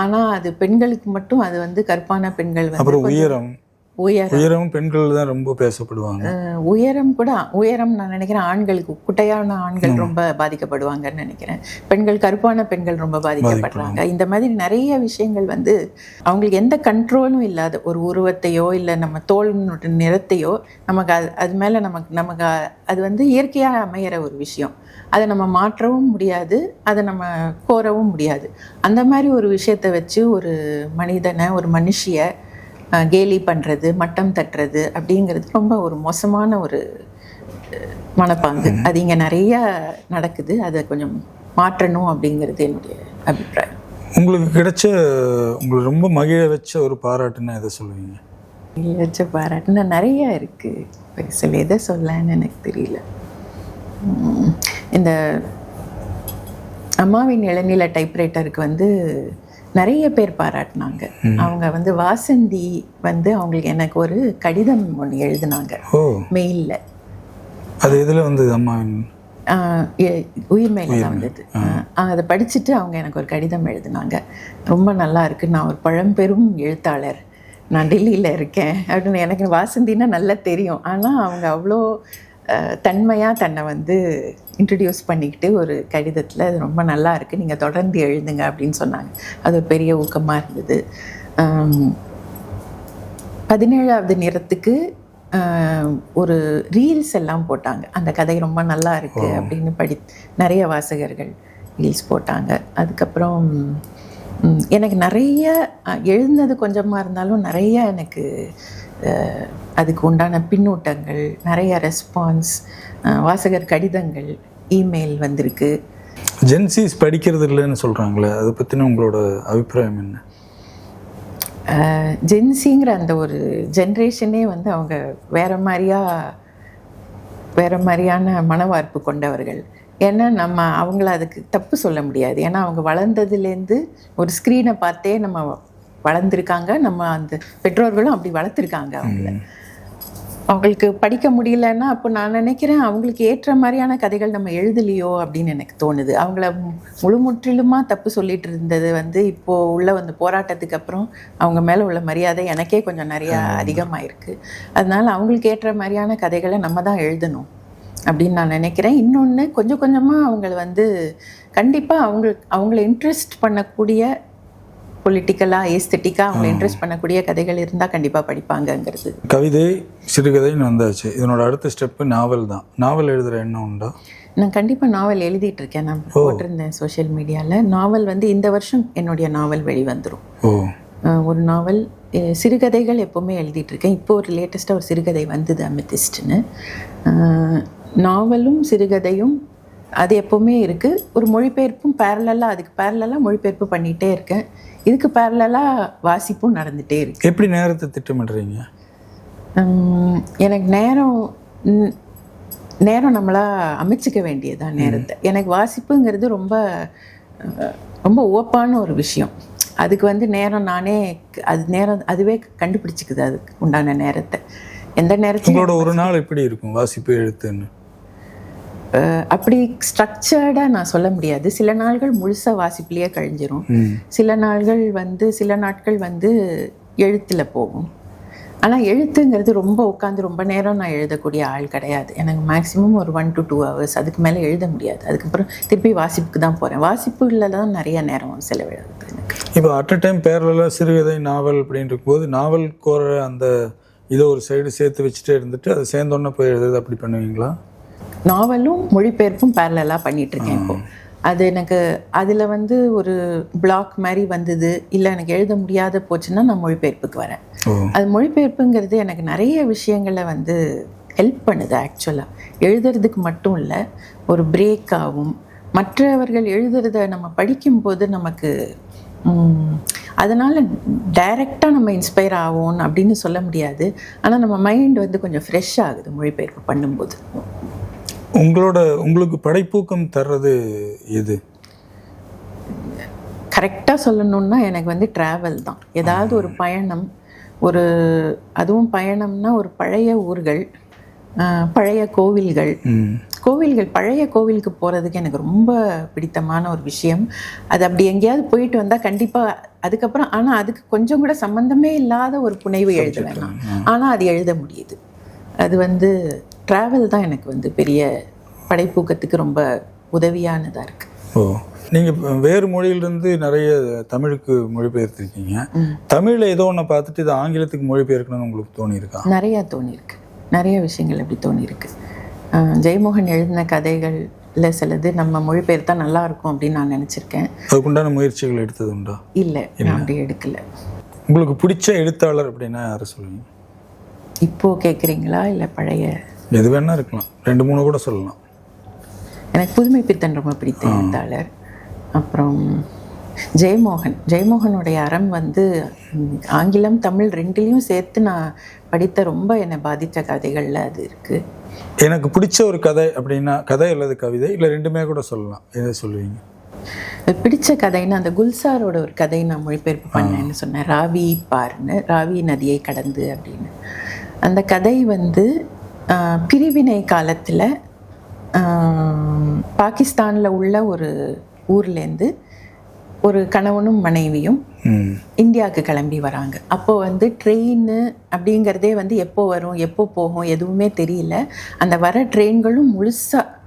ஆனால் அது பெண்களுக்கு மட்டும் அது வந்து கருப்பான பெண்கள் வந்து அப்புறம் உயரம் பெண்கள் தான் ரொம்ப பேசப்படுவாங்க. உயரம் நான் நினைக்கிறேன் ஆண்களுக்கு, குட்டையான ஆண்கள் ரொம்ப பாதிக்கப்படுவாங்கன்னு நினைக்கிறேன். கருப்பான பெண்கள் ரொம்ப பாதிக்கப்படுறாங்க. இந்த மாதிரி நிறைய விஷயங்கள் வந்து அவங்களுக்கு எந்த கண்ட்ரோலும் இல்லாத ஒரு உருவத்தையோ இல்லை நம்ம தோலினுடைய நிறத்தையோ நமக்கு அது மேலே நமக்கு அது வந்து இயற்கையாக அமையிற ஒரு விஷயம். அதை நம்ம மாற்றவும் முடியாது, அதை நம்ம கோரவும் முடியாது. அந்த மாதிரி ஒரு விஷயத்தை வச்சு ஒரு மனிதனை, ஒரு மனுஷியை கேலி பண்ணுறது, மட்டம் தட்டுறது அப்படிங்கிறது ரொம்ப ஒரு மோசமான ஒரு மனப்பாங்கு. அது இங்கே நிறைய நடக்குது. அதை கொஞ்சம் மாற்றணும் அப்படிங்கிறது என்னுடைய அபிப்பிராயம். உங்களுக்கு ரொம்ப மகிழ வச்ச ஒரு பாராட்டுன்னா எதை சொல்லுவீங்க? மகிழ வச்ச பாராட்டுன்னா நிறையா இருக்குது. சில எதை சொல்லன்னு எனக்கு தெரியல. இந்த அம்மாவின் இளநிலை டைப்ரைட்டருக்கு வந்து நிறைய பேர் பாராட்டினாங்க. அவங்க வந்து வாசந்தி வந்து அவங்களுக்கு எனக்கு ஒரு கடிதம் ஒன்று எழுதினாங்க மெயிலில். அது இதில் வந்து அம்மாவின் உயிர் மெயிலில் தான் வந்தது. அதை படிச்சுட்டு அவங்க எனக்கு ஒரு கடிதம் எழுதினாங்க. ரொம்ப நல்லா இருக்குது, நான் ஒரு பழம்பெரும் எழுத்தாளர், நான் டெல்லியில் இருக்கேன் அப்படின்னு. எனக்கு வாசந்தின்னா நல்லா தெரியும், ஆனால் அவங்க அவ்வளோ தன்மையாக தன்னை வந்து இன்ட்ரடியூஸ் பண்ணிக்கிட்டு ஒரு கடிதத்தில் அது ரொம்ப நல்லா இருக்குது, நீங்கள் தொடர்ந்து எழுதுங்க அப்படின்னு சொன்னாங்க. அது ஒரு பெரிய ஊக்கமாக இருந்தது. 17வது நிறத்துக்கு ஒரு ரீல்ஸ் எல்லாம் போட்டாங்க. அந்த கதை ரொம்ப நல்லா இருக்குது அப்படின்னு நிறைய வாசகர்கள் ரீல்ஸ் போட்டாங்க. அதுக்கப்புறம் எனக்கு நிறைய எழுதுனது கொஞ்சமாக இருந்தாலும் நிறைய எனக்கு அதுக்கு உண்டான பின்னூட்டங்கள், நிறைய ரெஸ்பான்ஸ், வாசகர் கடிதங்கள், இமெயில் வந்திருக்கு. ஜென்சிஸ் படிக்கிறது இல்லைன்னு சொல்கிறாங்களே, அதை பற்றின உங்களோட அபிப்பிராயம் என்ன? ஜென்சிங்கிற அந்த ஒரு ஜென்ரேஷனே வந்து அவங்க வேறு மாதிரியான மனவார்ப்பு கொண்டவர்கள். ஏன்னா நம்ம அவங்கள அதுக்கு தப்பு சொல்ல முடியாது. ஏன்னா அவங்க வளர்ந்ததுலேருந்து ஒரு ஸ்க்ரீனை பார்த்தே நம்ம வளர்ந்துருக்காங்க. நம்ம அந்த பெற்றோர்களும் அப்படி வளர்த்துருக்காங்க அவங்களுக்கு படிக்க முடியலன்னா அப்போ நான் நினைக்கிறேன் அவங்களுக்கு ஏற்ற மாதிரியான கதைகள் நம்ம எழுதலையோ அப்படின்னு எனக்கு தோணுது. அவங்கள முழுமுற்றிலுமாக தப்பு சொல்லிட்டு இருந்தது வந்து இப்போது உள்ள வந்து போராட்டத்துக்கு அப்புறம் அவங்க மேலே உள்ள மரியாதை எனக்கே கொஞ்சம் நிறையா அதிகமாகிருக்கு. அதனால் அவங்களுக்கு ஏற்ற மாதிரியான கதைகளை நம்ம தான் எழுதணும் அப்படின்னு நான் நினைக்கிறேன். இன்னொன்று, கொஞ்சம் கொஞ்சமாக அவங்கள வந்து கண்டிப்பாக அவங்கள இன்ட்ரெஸ்ட் பண்ணக்கூடிய பொலிட்டிக்கலாக, ஏஸ்தட்டிக்காக அவங்களை இன்ட்ரெஸ்ட் பண்ணக்கூடிய கதைகள் இருந்தால் கண்டிப்பாக படிப்பாங்கங்கிறது. கவிதை, சிறுகதைன்னு வந்தாச்சு. இதனோட அடுத்த ஸ்டெப்பு நாவல் தான். நாவல் எழுதுகிற எண்ணம் உண்டா? நான் கண்டிப்பாக நாவல் எழுதிட்டுருக்கேன். நான் போட்டிருந்தேன் சோஷியல் மீடியாவில். நாவல் வந்து இந்த வருஷம் என்னுடைய நாவல் வெளிவந்துடும். ஒரு நாவல், சிறுகதைகள் எப்போவுமே எழுதிட்டுருக்கேன். இப்போ ஒரு லேட்டஸ்ட்டாக ஒரு சிறுகதை வந்தது, அமித்திஸ்ட்னு. நாவலும் சிறுகதையும் அது எப்போவுமே இருக்குது. ஒரு மொழிபெயர்ப்பும் அதுக்கு பேரலாக மொழிபெயர்ப்பு பண்ணிகிட்டே இருக்கேன். இதுக்கு பேரலாக வாசிப்பும் நடந்துகிட்டே இருக்கு. எப்படி நேரத்தை திட்டமிடுறீங்க? எனக்கு நேரம் நம்மளா அமைச்சிக்க வேண்டியதுதான் நேரத்தை. எனக்கு வாசிப்புங்கிறது ரொம்ப ரொம்ப ஓப்பான ஒரு விஷயம். அதுக்கு வந்து நேரம் அதுவே கண்டுபிடிச்சிக்குது அதுக்கு உண்டான நேரத்தை. எந்த நேரத்தையும். உங்களோட ஒரு நாள் எப்படி இருக்கும் வாசிப்பு, எழுத்துன்னு? அப்படி ஸ்ட்ரக்சர்டாக நான் சொல்ல முடியாது. சில நாள்கள் முழுசாக வாசிப்புலேயே கழிஞ்சிரும். சில நாட்கள் வந்து எழுத்தில் போகும். ஆனால் எழுத்துங்கிறது ரொம்ப உட்காந்து ரொம்ப நேரம் நான் எழுதக்கூடிய ஆள் கிடையாது. எனக்கு மேக்ஸிமம் ஒரு 1 to 2 hours, அதுக்கு மேலே எழுத முடியாது. அதுக்கப்புறம் திருப்பி வாசிப்புக்கு தான் போகிறேன். வாசிப்புல தான் நிறைய நேரம் செலவிடுது எனக்கு. இப்போ அட் அ டைம் பேரலாக சிறுகதை, நாவல் அப்படின்னு இருக்கும்போது நாவல் கோர அந்த இதை ஒரு சைடு சேர்த்து வச்சுட்டே இருந்துட்டு அதை சேர்ந்தோன்னே போய் எழுதுறது அப்படி பண்ணுவீங்களா? நாவலும் மொழிபெயர்ப்பும் பேரலாக பண்ணிகிட்ருக்கேன் இப்போ. அது எனக்கு அதில் வந்து ஒரு பிளாக் மாதிரி வந்தது, இல்லை எனக்கு எழுத முடியாத போச்சுன்னா நான் மொழிபெயர்ப்புக்கு வரேன். அது மொழிபெயர்ப்புங்கிறது எனக்கு நிறைய விஷயங்களை வந்து ஹெல்ப் பண்ணுது. ஆக்சுவலாக எழுதுறதுக்கு மட்டும் இல்லை, ஒரு பிரேக்காகவும் மற்றவர்கள் எழுதுறத நம்ம படிக்கும்போது நமக்கு அதனால் டைரெக்டாக நம்ம இன்ஸ்பயர் ஆகும் அப்படின்னு சொல்ல முடியாது. ஆனால் நம்ம மைண்ட் வந்து கொஞ்சம் ஃப்ரெஷ் ஆகுது மொழிபெயர்ப்பு பண்ணும்போது. உங்களுக்கு படைப்பூக்கம் தர்றது எது? கரெக்டாக சொல்லணுன்னா எனக்கு வந்து ட்ராவல் தான். ஏதாவது ஒரு பயணம், ஒரு அதுவும் பயணம்னா ஒரு பழைய ஊர்கள், பழைய கோவில்கள், பழைய கோவிலுக்கு போகிறதுக்கு எனக்கு ரொம்ப பிடித்தமான ஒரு விஷயம். அது அப்படி எங்கேயாவது போயிட்டு வந்தால் கண்டிப்பாக அதுக்கப்புறம், ஆனால் அதுக்கு கொஞ்சம் கூட சம்மந்தமே இல்லாத ஒரு புனைவு எழுதுவேன் நான். ஆனால் அது எழுத முடியுது. அது வந்து ட்ராவல் தான் எனக்கு வந்து பெரிய படைப்பூக்கத்துக்கு ரொம்ப உதவியானதாக இருக்குது. ஓ, நீங்கள் வேறு மொழியிலிருந்து நிறைய தமிழுக்கு மொழிபெயர்த்திருக்கீங்க. தமிழில் ஏதோ ஒன்று பார்த்துட்டு இது ஆங்கிலத்துக்கு மொழிபெயர்க்கணும்னு உங்களுக்கு தோணியிருக்கா? நிறையா தோணியிருக்கு, நிறைய விஷயங்கள் அப்படி தோணியிருக்கு. ஜெயமோகன் எழுதின கதைகளில் சிலது நம்ம மொழிபெயர்த்தா நல்லா இருக்கும் அப்படின்னு நான் நினச்சிருக்கேன். அதுக்குண்டான முயற்சிகள் எடுத்தது உண்டா? இல்லை, நான் அப்படி எடுக்கலை. உங்களுக்கு பிடிச்ச எழுத்தாளர் அப்படின்னா யாரை சொல்லுவீங்க? இப்போது கேட்குறீங்களா இல்லை பழைய? எது வேணா இருக்கலாம், 2-3 கூட சொல்லலாம். எனக்கு புதுமைப்பித்தன் ரொம்ப பிடித்த எழுத்தாளர். அப்புறம் ஜெயமோகனுடைய அறம் வந்து ஆங்கிலம் தமிழ் ரெண்டுலேயும் சேர்த்து நான் படித்த ரொம்ப என்னை பாதித்த கதைகளில் அது இருக்குது. எனக்கு பிடிச்ச ஒரு கதை அப்படின்னா கதை அல்லது கவிதை இல்லை ரெண்டுமே கூட சொல்லலாம், எதை சொல்லுவீங்க? பிடிச்ச கதைன்னா அந்த குல்சாரோட ஒரு கதை நான் மொழிபெயர்ப்பு பண்ணேன்னு சொன்னேன், ராவி பார்னு, ராவி நதியை கடந்து அப்படின்னு. அந்த கதை வந்து பிரிவினை காலத்தில் பாகிஸ்தானில் உள்ள ஒரு ஊர்லேருந்து ஒரு கணவனும் மனைவியும் இந்தியாவுக்கு கிளம்பி வராங்க. அப்போது வந்து ட்ரெயின் அப்படிங்கிறதே வந்து எப்போ வரும் எப்போ போகும் எதுவுமே தெரியல. அந்த வர ட்ரெயின்களும் முழுசாக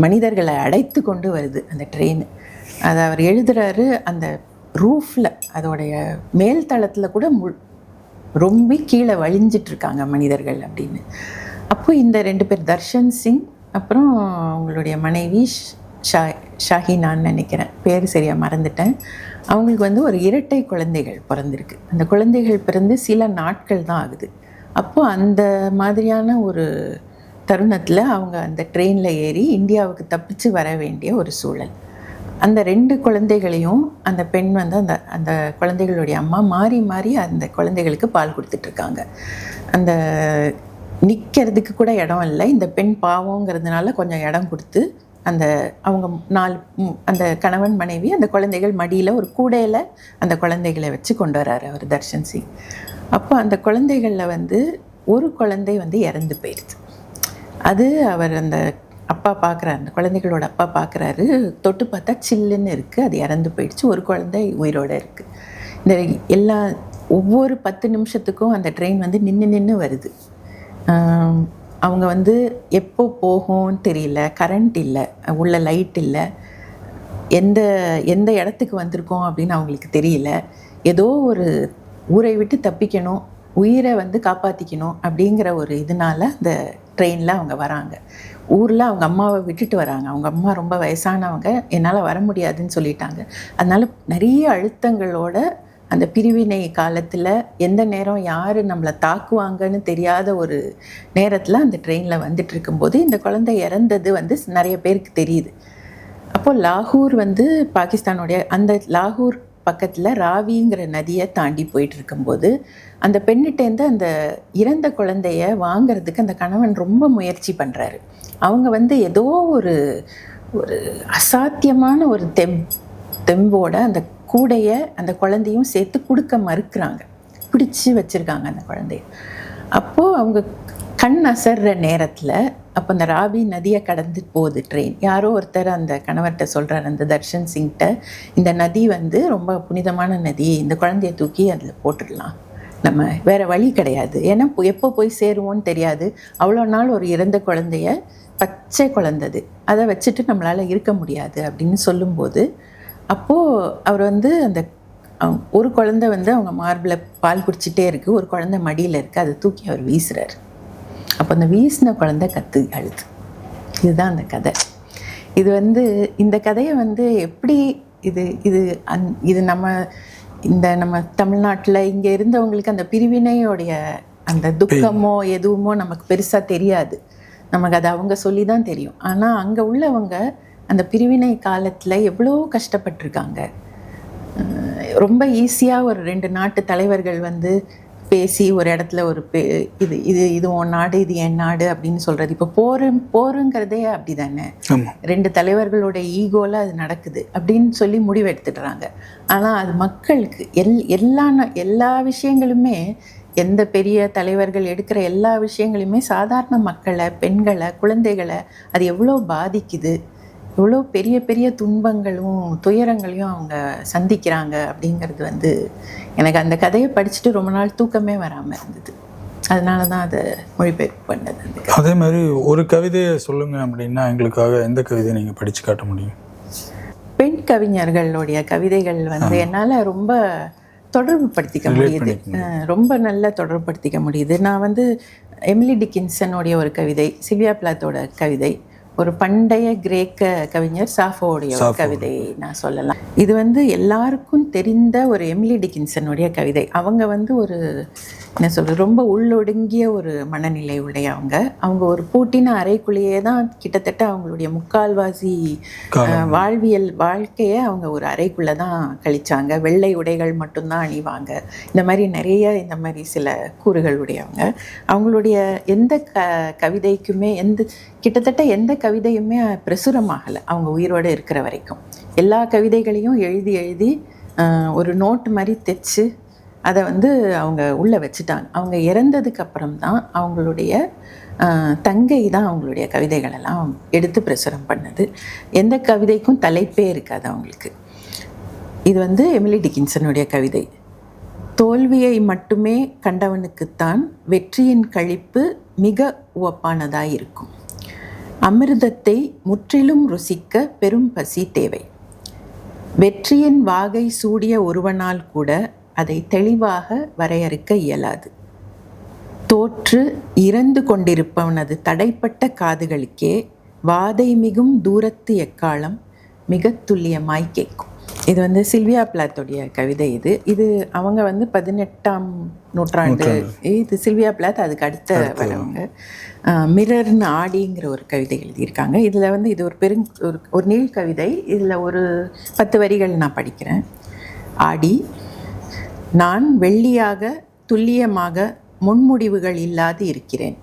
மனிதர்களை அடைத்து கொண்டு வருது அந்த ட்ரெயின். அதை அவர் எழுதுகிறாரு. அந்த ரூஃபில் அதோடைய மேல் தளத்தில் கூட ரொம்ப கீழே வழிஞ்சிட்ருக்காங்க மனிதர்கள் அப்படின்னு. அப்போ இந்த 2 பேர், தர்ஷன் சிங் அப்புறம் அவங்களுடைய மனைவி ஷாஹினான்னு நினைக்கிறேன், பேர் சரியாக மறந்துட்டேன். அவங்களுக்கு வந்து ஒரு இரட்டை குழந்தைகள் பிறந்திருக்கு. அந்த குழந்தைகள் பிறந்து சில நாட்கள் தான் ஆகுது. அப்போது அந்த மாதிரியான ஒரு தருணத்தில் அவங்க அந்த ட்ரெயினில் ஏறி இந்தியாவுக்கு தப்பிச்சு வர வேண்டிய ஒரு சூழல். அந்த 2 குழந்தைகளையும் அந்த பெண் வந்து அந்த அந்த குழந்தைகளுடைய அம்மா மாறி மாறி அந்த குழந்தைகளுக்கு பால் கொடுத்துட்ருக்காங்க. அந்த நிற்கிறதுக்கு கூட இடம் இல்லை. இந்த பெண் பாவங்கிறதுனால கொஞ்சம் இடம் கொடுத்து அந்த அவங்க 4 அந்த கணவன் மனைவி அந்த குழந்தைகள் மடியில் ஒரு கூடையில் அந்த குழந்தைகளை வச்சு கொண்டு வர்றாரு அவர் தர்ஷன் சிங். அப்போ அந்த குழந்தைகளில் வந்து ஒரு குழந்தை வந்து இறந்து போயிடுது. அது அவர் அந்த அப்பா பார்க்குறாரு, அந்த குழந்தைகளோட அப்பா பார்க்குறாரு, தொட்டு பார்த்தா சில்லுன்னு இருக்குது, அது இறந்து போயிடுச்சு. ஒரு குழந்தை உயிரோடு இருக்குது. இந்த ஒவ்வொரு 10 நிமிஷத்துக்கும் அந்த ட்ரெயின் வந்து நின்று வருது. அவங்க வந்து எப்போ போகும்னு தெரியல, கரண்ட் இல்லை, உள்ள லைட் இல்லை, எந்த இடத்துக்கு வந்திருக்கோம் அப்படின்னு அவங்களுக்கு தெரியல. ஏதோ ஒரு ஊரை விட்டு தப்பிக்கணும், உயிரை வந்து காப்பாற்றிக்கணும் அப்படிங்கிற ஒரு இதனால அந்த ட்ரெயினில் அவங்க வராங்க. ஊரில் அவங்க அம்மாவை விட்டுட்டு வராங்க. அவங்க அம்மா ரொம்ப வயசானவங்க, என்னால் வர முடியாதுன்னு சொல்லிட்டாங்க. அதனால் நிறைய அழுத்தங்களோட அந்த பிரிவினை காலத்தில் எந்த நேரம் யார் நம்மளை தாக்குவாங்கன்னு தெரியாத ஒரு நேரத்தில் அந்த ட்ரெயினில் வந்துட்டு இருக்கும்போது இந்த குழந்தை இறந்தது வந்து நிறைய பேருக்கு தெரியுது. அப்போது லாகூர் வந்து பாகிஸ்தானுடைய அந்த லாகூர் பக்கத்தில் ராவிங்கிற நதியை தாண்டி போயிட்டு இருக்கும்போது அந்த பெண்ணிட்டேருந்து அந்த இறந்த குழந்தைய வாங்கிறதுக்கு அந்த கணவன் ரொம்ப முயற்சி பண்ணுறாரு. அவங்க வந்து ஏதோ ஒரு அசாத்தியமான ஒரு தெம்போட அந்த கூடைய அந்த குழந்தையும் சேர்த்து கொடுக்க மறுக்கிறாங்க, பிடிச்சி வச்சுருக்காங்க அந்த குழந்தைய. அப்போது அவங்க கண் அசர்ற நேரத்தில் அப்போ அந்த ராவி நதியை கடந்து போகுது ட்ரெயின். யாரோ ஒருத்தர் அந்த கணவர்கிட்ட சொல்கிறார், அந்த தர்ஷன் சிங்கிட்ட, இந்த நதி வந்து ரொம்ப புனிதமான நதி, இந்த குழந்தைய தூக்கி அதில் போட்டுடலாம், நம்ம வேறு வழி கிடையாது, ஏன்னா எப்போ போய் சேருவோன்னு தெரியாது, அவ்வளோ நாள் ஒரு இறந்த குழந்தைய, பச்சை குழந்தது, அதை வச்சுட்டு நம்மளால் இருக்க முடியாது அப்படின்னு சொல்லும்போது, அப்போது அவர் வந்து அந்த ஒரு குழந்தை வந்து அவங்க மார்பில் பால் குடிச்சிட்டே இருக்குது, ஒரு குழந்தை மடியில் இருக்குது, அதை தூக்கி அவர் வீசுகிறார். அப்போ அந்த வீசின குழந்தை கத்து அழுது. இதுதான் அந்த கதை. இது வந்து இந்த கதையை வந்து எப்படி இது நம்ம தமிழ்நாட்டில் இங்கே இருந்தவங்களுக்கு அந்த பிரிவினையோடைய அந்த துக்கமோ எதுவுமோ நமக்கு பெருசாக தெரியாது, நமக்கு அது அவங்க சொல்லி தான் தெரியும். ஆனால் அங்கே உள்ளவங்க அந்த பிரிவினை காலத்தில் எவ்வளோ கஷ்டப்பட்டிருக்காங்க. ரொம்ப ஈஸியாக ஒரு 2 நாட்டு தலைவர்கள் வந்து பேசி ஒரு இடத்துல ஒரு இது இது இது உன் நாடு இது என் நாடு அப்படின்னு சொல்கிறது. இப்போ போருங்கிறதே அப்படி தானே, ரெண்டு தலைவர்களோட ஈகோவில் அது நடக்குது அப்படின்னு சொல்லி முடிவு எடுத்துடுறாங்க. ஆனால் அது மக்களுக்கு எல்லா விஷயங்களுமே, எந்த பெரிய தலைவர்கள் எடுக்கிற எல்லா விஷயங்களுமே சாதாரண மக்களை, பெண்களை, குழந்தைகளை அது எவ்வளோ பாதிக்குது, எவ்வளோ பெரிய பெரிய துன்பங்களும் துயரங்களையும் அவங்க சந்திக்கிறாங்க அப்படிங்கிறது வந்து எனக்கு அந்த கதையை படிச்சுட்டு ரொம்ப நாள் தூக்கமே வராமல் இருந்தது. அதனால தான் அதை மொழிபெயர்ப்பு பண்ணது. அதே மாதிரி ஒரு கவிதையை சொல்லுங்க அப்படின்னா எங்களுக்காக எந்த கவிதையை நீங்கள் படித்து காட்ட முடியும்? பெண் கவிஞர்களுடைய கவிதைகள் வந்து என்னால் ரொம்ப தொடர்பு படுத்திக்க முடியுது, ரொம்ப நல்லா தொடர்புபடுத்திக்க முடியுது. நான் வந்து எமிலி டிக்கின்சனுடைய ஒரு கவிதை, சில்வியா பிளாத்தோட கவிதை, ஒரு பண்டைய கிரேக்க கவிஞர் சாஃபோடைய ஒரு கவிதை நான் சொல்லலாம். இது வந்து எல்லாருக்கும் தெரிந்த ஒரு எமிலி டிக்கின்சனுடைய கவிதை. அவங்க வந்து ஒரு என்ன சொல்கிறது, ரொம்ப உள்ளொடுங்கிய ஒரு மனநிலை உடையவங்க. அவங்க ஒரு பூட்டின அறைக்குள்ளேயே தான் கிட்டத்தட்ட அவங்களுடைய முக்கால்வாசி வாழ்க்கையை அவங்க ஒரு அறைக்குள்ளே தான் கழிச்சாங்க. வெள்ளை உடைகள் மட்டும்தான் அணிவாங்க. இந்த மாதிரி நிறைய இந்த மாதிரி சில கூறுகள் உடையவங்க. அவங்களுடைய எந்த கவிதைக்குமே கிட்டத்தட்ட எந்த கவிதையுமே பிரசுரமாகலை அவங்க உயிரோடு இருக்கிற வரைக்கும். எல்லா கவிதைகளையும் எழுதி ஒரு நோட்டு மாதிரி தைச்சு அதை வந்து அவங்க உள்ளே வச்சுட்டாங்க. அவங்க இறந்ததுக்கு அப்புறம் தான் அவங்களுடைய தங்கை தான் அவங்களுடைய கவிதைகளெல்லாம் எடுத்து பிரசுரம் பண்ணது. எந்த கவிதைக்கும் தலைப்பே இருக்காது அவங்களுக்கு. இது வந்து எமிலி டிக்கின்சனுடைய கவிதை. தோல்வியை மட்டுமே கண்டவனுக்குத்தான் வெற்றியின் களிப்பு மிக உவப்பானதாய் இருக்கும். அமிர்தத்தை முற்றிலும் ருசிக்க பெரும் பசி தேவை. வெற்றியின் வாகை சூடிய ஒருவனால் கூட அதை தெளிவாக வரையறுக்க இயலாது. தோற்று இறந்து கொண்டிருப்பவனது தடைப்பட்ட காதுகளுக்கே வாதை மிகும் தூரத்து எக்காலம் மிக துல்லியமாய் கேட்கும். இது வந்து சில்வியா பிளாத்தோடைய கவிதை. இது அவங்க வந்து 18ஆம் நூற்றாண்டு. இது சில்வியா பிளாத் அதுக்கு அடுத்த வரவங்க. மிரர்னு ஆடிங்கிற ஒரு கவிதை எழுதியிருக்காங்க. இதில் வந்து இது ஒரு நீள் கவிதை. இதில் ஒரு 10 வரிகள் நான் படிக்கிறேன். ஆடி, நான் வெள்ளியாக துல்லியமாக முன்முடிவுகள் இல்லாது இருக்கிறேன்.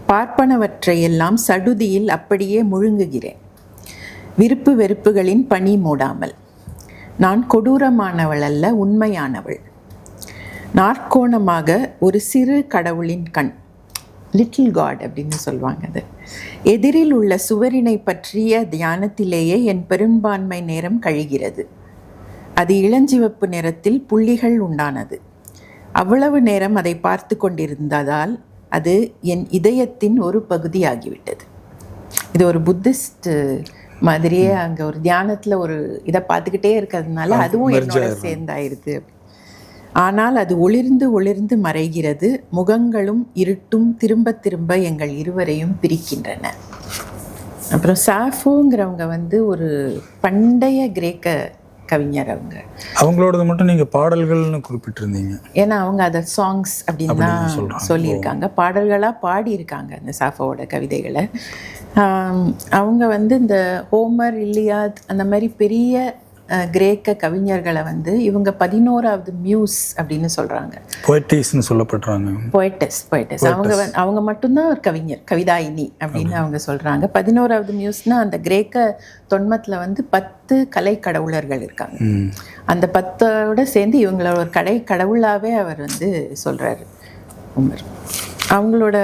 பார்ப்பனவற்றையெல்லாம் சடுதியில் அப்படியே முழுங்குகிறேன். விருப்பு வெறுப்புகளின் பனி மூடாமல். நான் கொடூரமானவள் அல்ல, உண்மையானவள். நாற்கோணமாக ஒரு சிறு கடவுளின் கண், லிட்டில் காட் அப்படின்னு சொல்லுவாங்க. அது எதிரில் உள்ள சுவரினை பற்றிய தியானத்திலேயே என் பெரும்பான்மை நேரம் கழிகிறது. அது இளஞ்சிவப்பு நிறத்தில் புள்ளிகள் உண்டானது. அவ்வளவு நேரம் அதை பார்த்து கொண்டிருந்ததால் அது என் இதயத்தின் ஒரு பகுதியாகிவிட்டது. இது ஒரு புத்திஸ்ட் மாதிரியே அங்கே ஒரு தியானத்தில் ஒரு இதை பார்த்துக்கிட்டே இருக்கிறதுனால அதுவும் என்னோட சேர்ந்தாயிருது. ஆனால் அது ஒளிர்ந்து ஒளிர்ந்து மறைகிறது. முகங்களும் இருட்டும் திரும்ப திரும்ப எங்கள் இருவரையும் பிரிக்கின்றன. அப்புறம் சாஃபோங்கிறவங்க வந்து ஒரு பண்டைய கிரேக்க கவிஞர். அவங்களோடது மட்டும் நீங்கள் பாடல்கள்னு குறிப்பிட்டிருந்தீங்க. ஏன்னா அவங்க அதை சாங்ஸ் அப்படின்னு தான் சொல்லியிருக்காங்க. பாடல்களாக பாடியிருக்காங்க அந்த சாஃபோவோட கவிதைகளை. அவங்க வந்து இந்த ஹோமர், இல்லியாத் அந்த மாதிரி பெரிய கிரேக்க கவிஞர்களை வந்து இவங்க 11வது மியூஸ் அப்படின்னு சொல்கிறாங்க. போய்டிஸ்ன்னு சொல்லப்படுறாங்க. போய்டஸ் அவங்க மட்டும்தான் ஒரு கவிஞர், கவிதாயினி அப்படின்னு அவங்க சொல்கிறாங்க. 11வது மியூஸ்னால் அந்த கிரேக்க தொன்மத்தில் வந்து 10 கலை கடவுளர்கள் இருக்காங்க. அந்த 10ஓட சேர்ந்து இவங்களோட ஒரு கடவுளாகவே அவர் வந்து சொல்கிறாரு உமர். அவங்களோட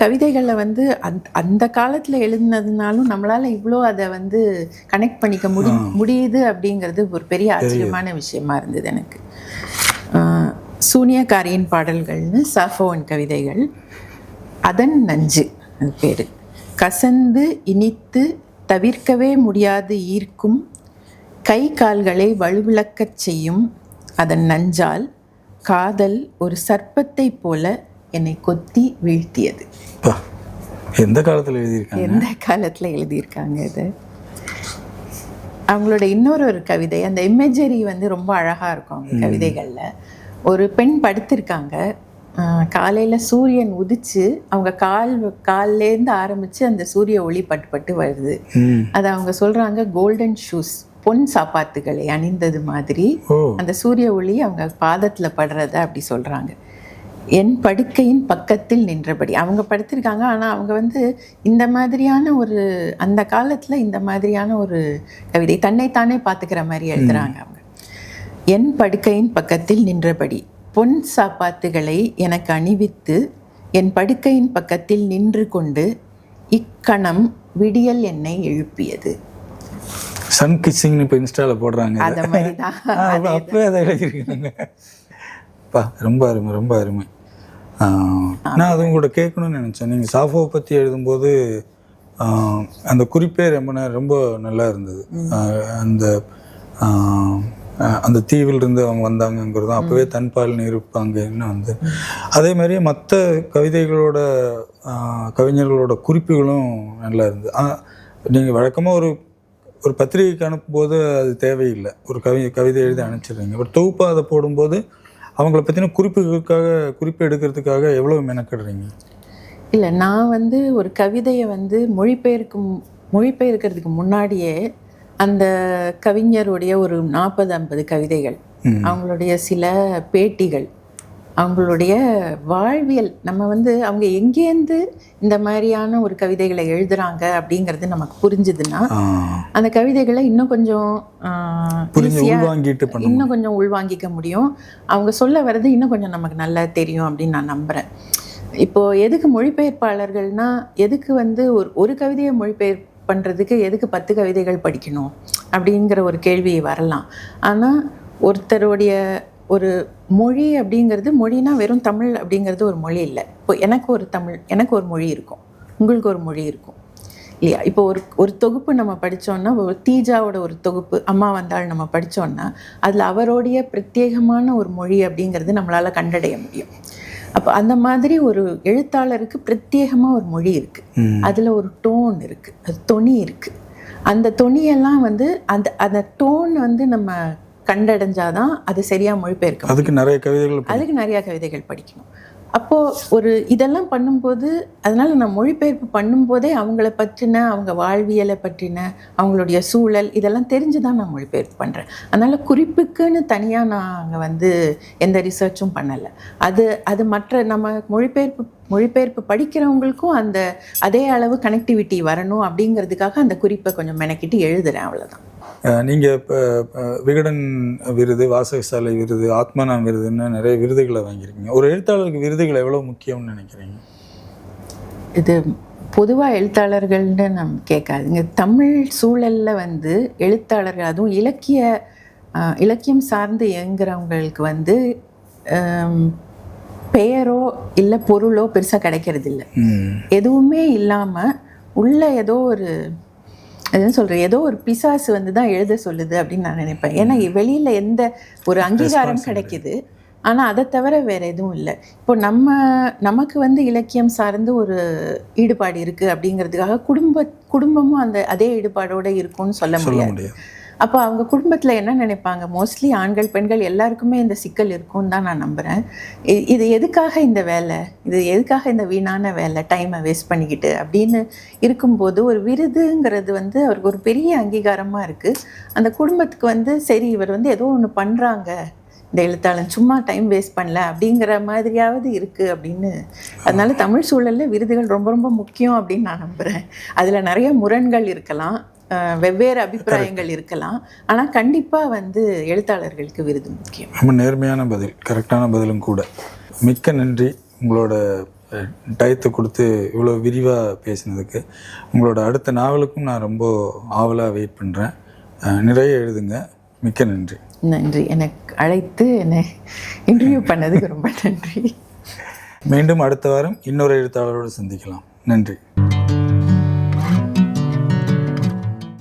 கவிதைகளில் வந்து அந்த காலத்தில் எழுதினதுனாலும் நம்மளால் இவ்வளோ அதை வந்து கனெக்ட் பண்ணிக்க முடியுது அப்படிங்கிறது ஒரு பெரிய ஆச்சரியமான விஷயமா இருந்தது எனக்கு. சூனியக்காரியின் பாடல்கள்னு சாஃபோவின் கவிதைகள். அதன் நஞ்சு அது பேர். கசந்து இனித்து தவிர்க்கவே முடியாது ஈர்க்கும், கை கால்களை வலுவிழக்கச் செய்யும் அதன் நஞ்சால் காதல் ஒரு சர்ப்பத்தை போல என்னை கொத்தி வீழ்த்தியது. எந்த காலத்தில் எழுதியிருக்காங்க இது. அவங்களோட இன்னொரு கவிதை, அந்த இமேஜரி வந்து ரொம்ப அழகாக இருக்கும் அவங்க கவிதைகளில். ஒரு பெண் படுத்திருக்காங்க. காலையில் சூரியன் உதிச்சு அவங்க கால்லேருந்து ஆரம்பித்து அந்த சூரிய ஒளி பட்டு வருது. அதை அவங்க சொல்கிறாங்க கோல்டன் ஷூஸ் பொன் சாப்பாத்துகளை அணிந்தது மாதிரி அந்த சூரிய ஒளி அவங்க பாதத்தில் படுறத அப்படி சொல்கிறாங்க. என் படுக்கையின் பக்கத்தில் நின்றபடி அவங்க படுத்திருக்காங்க. ஆனால் அவங்க வந்து இந்த மாதிரியான ஒரு அந்த காலத்தில் இந்த மாதிரியான ஒரு கவிதை தன்னைத்தானே பார்த்துக்கிற மாதிரி எழுதுகிறாங்க அவங்க. என் படுக்கையின் பக்கத்தில் நின்றபடி பொன் சாப்பாத்துகளை எனக்கு அணிவித்து என் படுக்கையின் பக்கத்தில் நின்று கொண்டு இக்கணம் விடியல் என்னை எழுப்பியது. சன் கிஸ்ஸிங்னு இப்போ இன்ஸ்டாவில் போடுறாங்க. அந்த மாதிரி தான் அப்பவே அதை எழுதியிருக்காங்க. ரொம்ப அருமை, ரொம்ப அருமை. நான் அதுவும் கூட கேட்கணும்னு நினச்சேன். நீங்கள் சாஃபோவை பற்றி எழுதும்போது அந்த குறிப்பே ரொம்ப நல்லா இருந்தது. அந்த தீவிலிருந்து அவங்க வந்தாங்கங்கிறதும் அப்போவே தன்பால் இருப்பாங்கன்னு வந்து அதே மாதிரியே மற்ற கவிதைகளோட கவிஞர்களோட குறிப்புகளும் நல்லா இருந்தது. நீங்கள் வழக்கமாக ஒரு பத்திரிகைக்கு அனுப்பும்போது அது தேவையில்லை, ஒரு கவிதை எழுதி அனுப்பிச்சிடுறீங்க. ஒரு தொகுப்பாக அதை போடும்போது அவங்கள பற்றின குறிப்பு எடுக்கிறதுக்காக எவ்வளோ மெனக்கிடுறீங்க? இல்லை, நான் வந்து ஒரு கவிதையை வந்து மொழிபெயர்க்கிறதுக்கு முன்னாடியே அந்த கவிஞருடைய ஒரு 40-50 கவிதைகள், அவங்களுடைய சில பேட்டிகள், அவங்களுடைய வாழ்வியல், நம்ம வந்து அவங்க எங்கேருந்து இந்த மாதிரியான ஒரு கவிதைகளை எழுதுறாங்க அப்படிங்கிறது நமக்கு புரிஞ்சுதுன்னா அந்த கவிதைகளை இன்னும் கொஞ்சம் இன்னும் கொஞ்சம் உள்வாங்கிக்க முடியும். அவங்க சொல்ல வர்றது இன்னும் கொஞ்சம் நமக்கு நல்லா தெரியும் அப்படின்னு நான் நம்புகிறேன். இப்போது எதுக்கு மொழிபெயர்ப்பாளர்கள்னா எதுக்கு வந்து ஒரு கவிதையை மொழிபெயர்ப்பு பண்ணுறதுக்கு எதுக்கு 10 கவிதைகள் படிக்கணும் அப்படிங்கிற ஒரு கேள்வி வரலாம். ஆனால் ஒருத்தருடைய ஒரு மொழி அப்படிங்கிறது, மொழினா வெறும் தமிழ் அப்படிங்கிறது ஒரு மொழி இல்லை. இப்போ எனக்கு ஒரு மொழி இருக்கும், உங்களுக்கு ஒரு மொழி இருக்கும் இல்லையா? இப்போ ஒரு தொகுப்பு நம்ம படித்தோன்னா, ஒரு தீஜாவோட ஒரு தொகுப்பு அம்மா வந்தாள் நம்ம படித்தோன்னா அதில் அவருடைய பிரத்யேகமான ஒரு மொழி அப்படிங்கிறது நம்மளால் கண்டடைய முடியும். அப்போ அந்த மாதிரி ஒரு எழுத்தாளருக்கு பிரத்யேகமாக ஒரு மொழி இருக்குது, அதில் ஒரு டோன் இருக்குது, அது தொனி இருக்குது. அந்த தொனியெல்லாம் வந்து அந்த டோன் வந்து நம்ம கண்டடைஞ்சாதான் அது சரியாக மொழிபெயர்க்கும். அதுக்கு நிறைய கவிதைகள் படிக்கணும். அப்போது இதெல்லாம் பண்ணும்போது, அதனால் நான் மொழிபெயர்ப்பு பண்ணும்போதே அவங்கள பற்றின, அவங்க வாழ்வியலை பற்றின, அவங்களுடைய சூழல் இதெல்லாம் தெரிஞ்சு தான் நான் மொழிபெயர்ப்பு பண்ணுறேன். அதனால் குறிப்புக்குன்னு தனியாக நான் அங்கே வந்து எந்த ரிசர்ச்சும் பண்ணலை. அது மற்ற நம்ம மொழிபெயர்ப்பு படிக்கிறவங்களுக்கும் அதே அளவு கனெக்டிவிட்டி வரணும் அப்படிங்கிறதுக்காக அந்த குறிப்பை கொஞ்சம் மெனக்கிட்டு எழுதுகிறேன், அவ்வளோதான். நீங்கள் இப்போ விகடன் விருது, வாசகசாலை விருது, ஆத்மானம் விருதுன்னு நிறைய விருதுகளை வாங்கியிருக்கீங்க. ஒரு எழுத்தாளருக்கு விருதுகள் எவ்வளோ முக்கியம்னு நினைக்கிறீங்க? இது பொதுவாக எழுத்தாளர்கள்னு நம்ம கேட்காதுங்க. தமிழ் சூழலில் வந்து எழுத்தாளர்கள், அதுவும் இலக்கியம் சார்ந்து இயங்குறவங்களுக்கு வந்து பெயரோ இல்லை பொருளோ பெருசாக கிடைக்கிறது இல்லை. எதுவுமே இல்லாமல் உள்ள ஏதோ ஒரு பிசாசு வந்து தான் எழுத சொல்லுது அப்படின்னு நான் நினைப்பேன். ஏன்னா வெளியில் எந்த ஒரு அங்கீகாரம் கிடைக்குது, ஆனால் அதை தவிர வேறு எதுவும் இல்லை. இப்போ நமக்கு வந்து இலக்கியம் சார்ந்து ஒரு ஈடுபாடு இருக்குது அப்படிங்கிறதுக்காக குடும்பமும் அதே ஈடுபாடோடு இருக்கும்னு சொல்ல முடியாது. அப்போ அவங்க குடும்பத்தில் என்ன நினைப்பாங்க, மோஸ்ட்லி ஆண்கள் பெண்கள் எல்லாருக்குமே இந்த சிக்கல் இருக்கும்னு தான் நான் நம்புகிறேன். இது எதுக்காக இந்த வேலை, இது எதுக்காக இந்த வீணான வேலை, டைமை வேஸ்ட் பண்ணிக்கிட்டு அப்படின்னு இருக்கும்போது ஒரு விருதுங்கிறது வந்து அவருக்கு ஒரு பெரிய அங்கீகாரமாக இருக்குது. அந்த குடும்பத்துக்கு வந்து சரி, இவர் வந்து ஏதோ ஒன்று பண்ணுறாங்க, இந்த எழுத்தாளன் சும்மா டைம் வேஸ்ட் பண்ணல அப்படிங்கிற மாதிரியாவது இருக்குது அப்படின்னு. அதனால தமிழ் சூழலில் விருதுகள் ரொம்ப ரொம்ப முக்கியம் அப்படின்னு நான் நம்புகிறேன். அதில் நிறைய முரண்கள் இருக்கலாம், வெவ்வேறு அபிப்பிராயங்கள் இருக்கலாம், ஆனால் கண்டிப்பாக வந்து எழுத்தாளர்களுக்கு விருது முக்கியம். ரொம்ப நேர்மையான பதில், கரெக்டான பதிலும் கூட. மிக்க நன்றி உங்களோட டயத்தை கொடுத்து இவ்வளோ விரிவாக பேசினதுக்கு. உங்களோட அடுத்த நாவலுக்கும் நான் ரொம்ப ஆவலாக வெயிட் பண்ணுறேன். நிறைய எழுதுங்க. மிக்க நன்றி. நன்றி, எனக்கு அழைத்து என்னை இன்டர்வியூ பண்ணதுக்கு ரொம்ப நன்றி. மீண்டும் அடுத்த வாரம் இன்னொரு எழுத்தாளரோடு சந்திக்கலாம். நன்றி.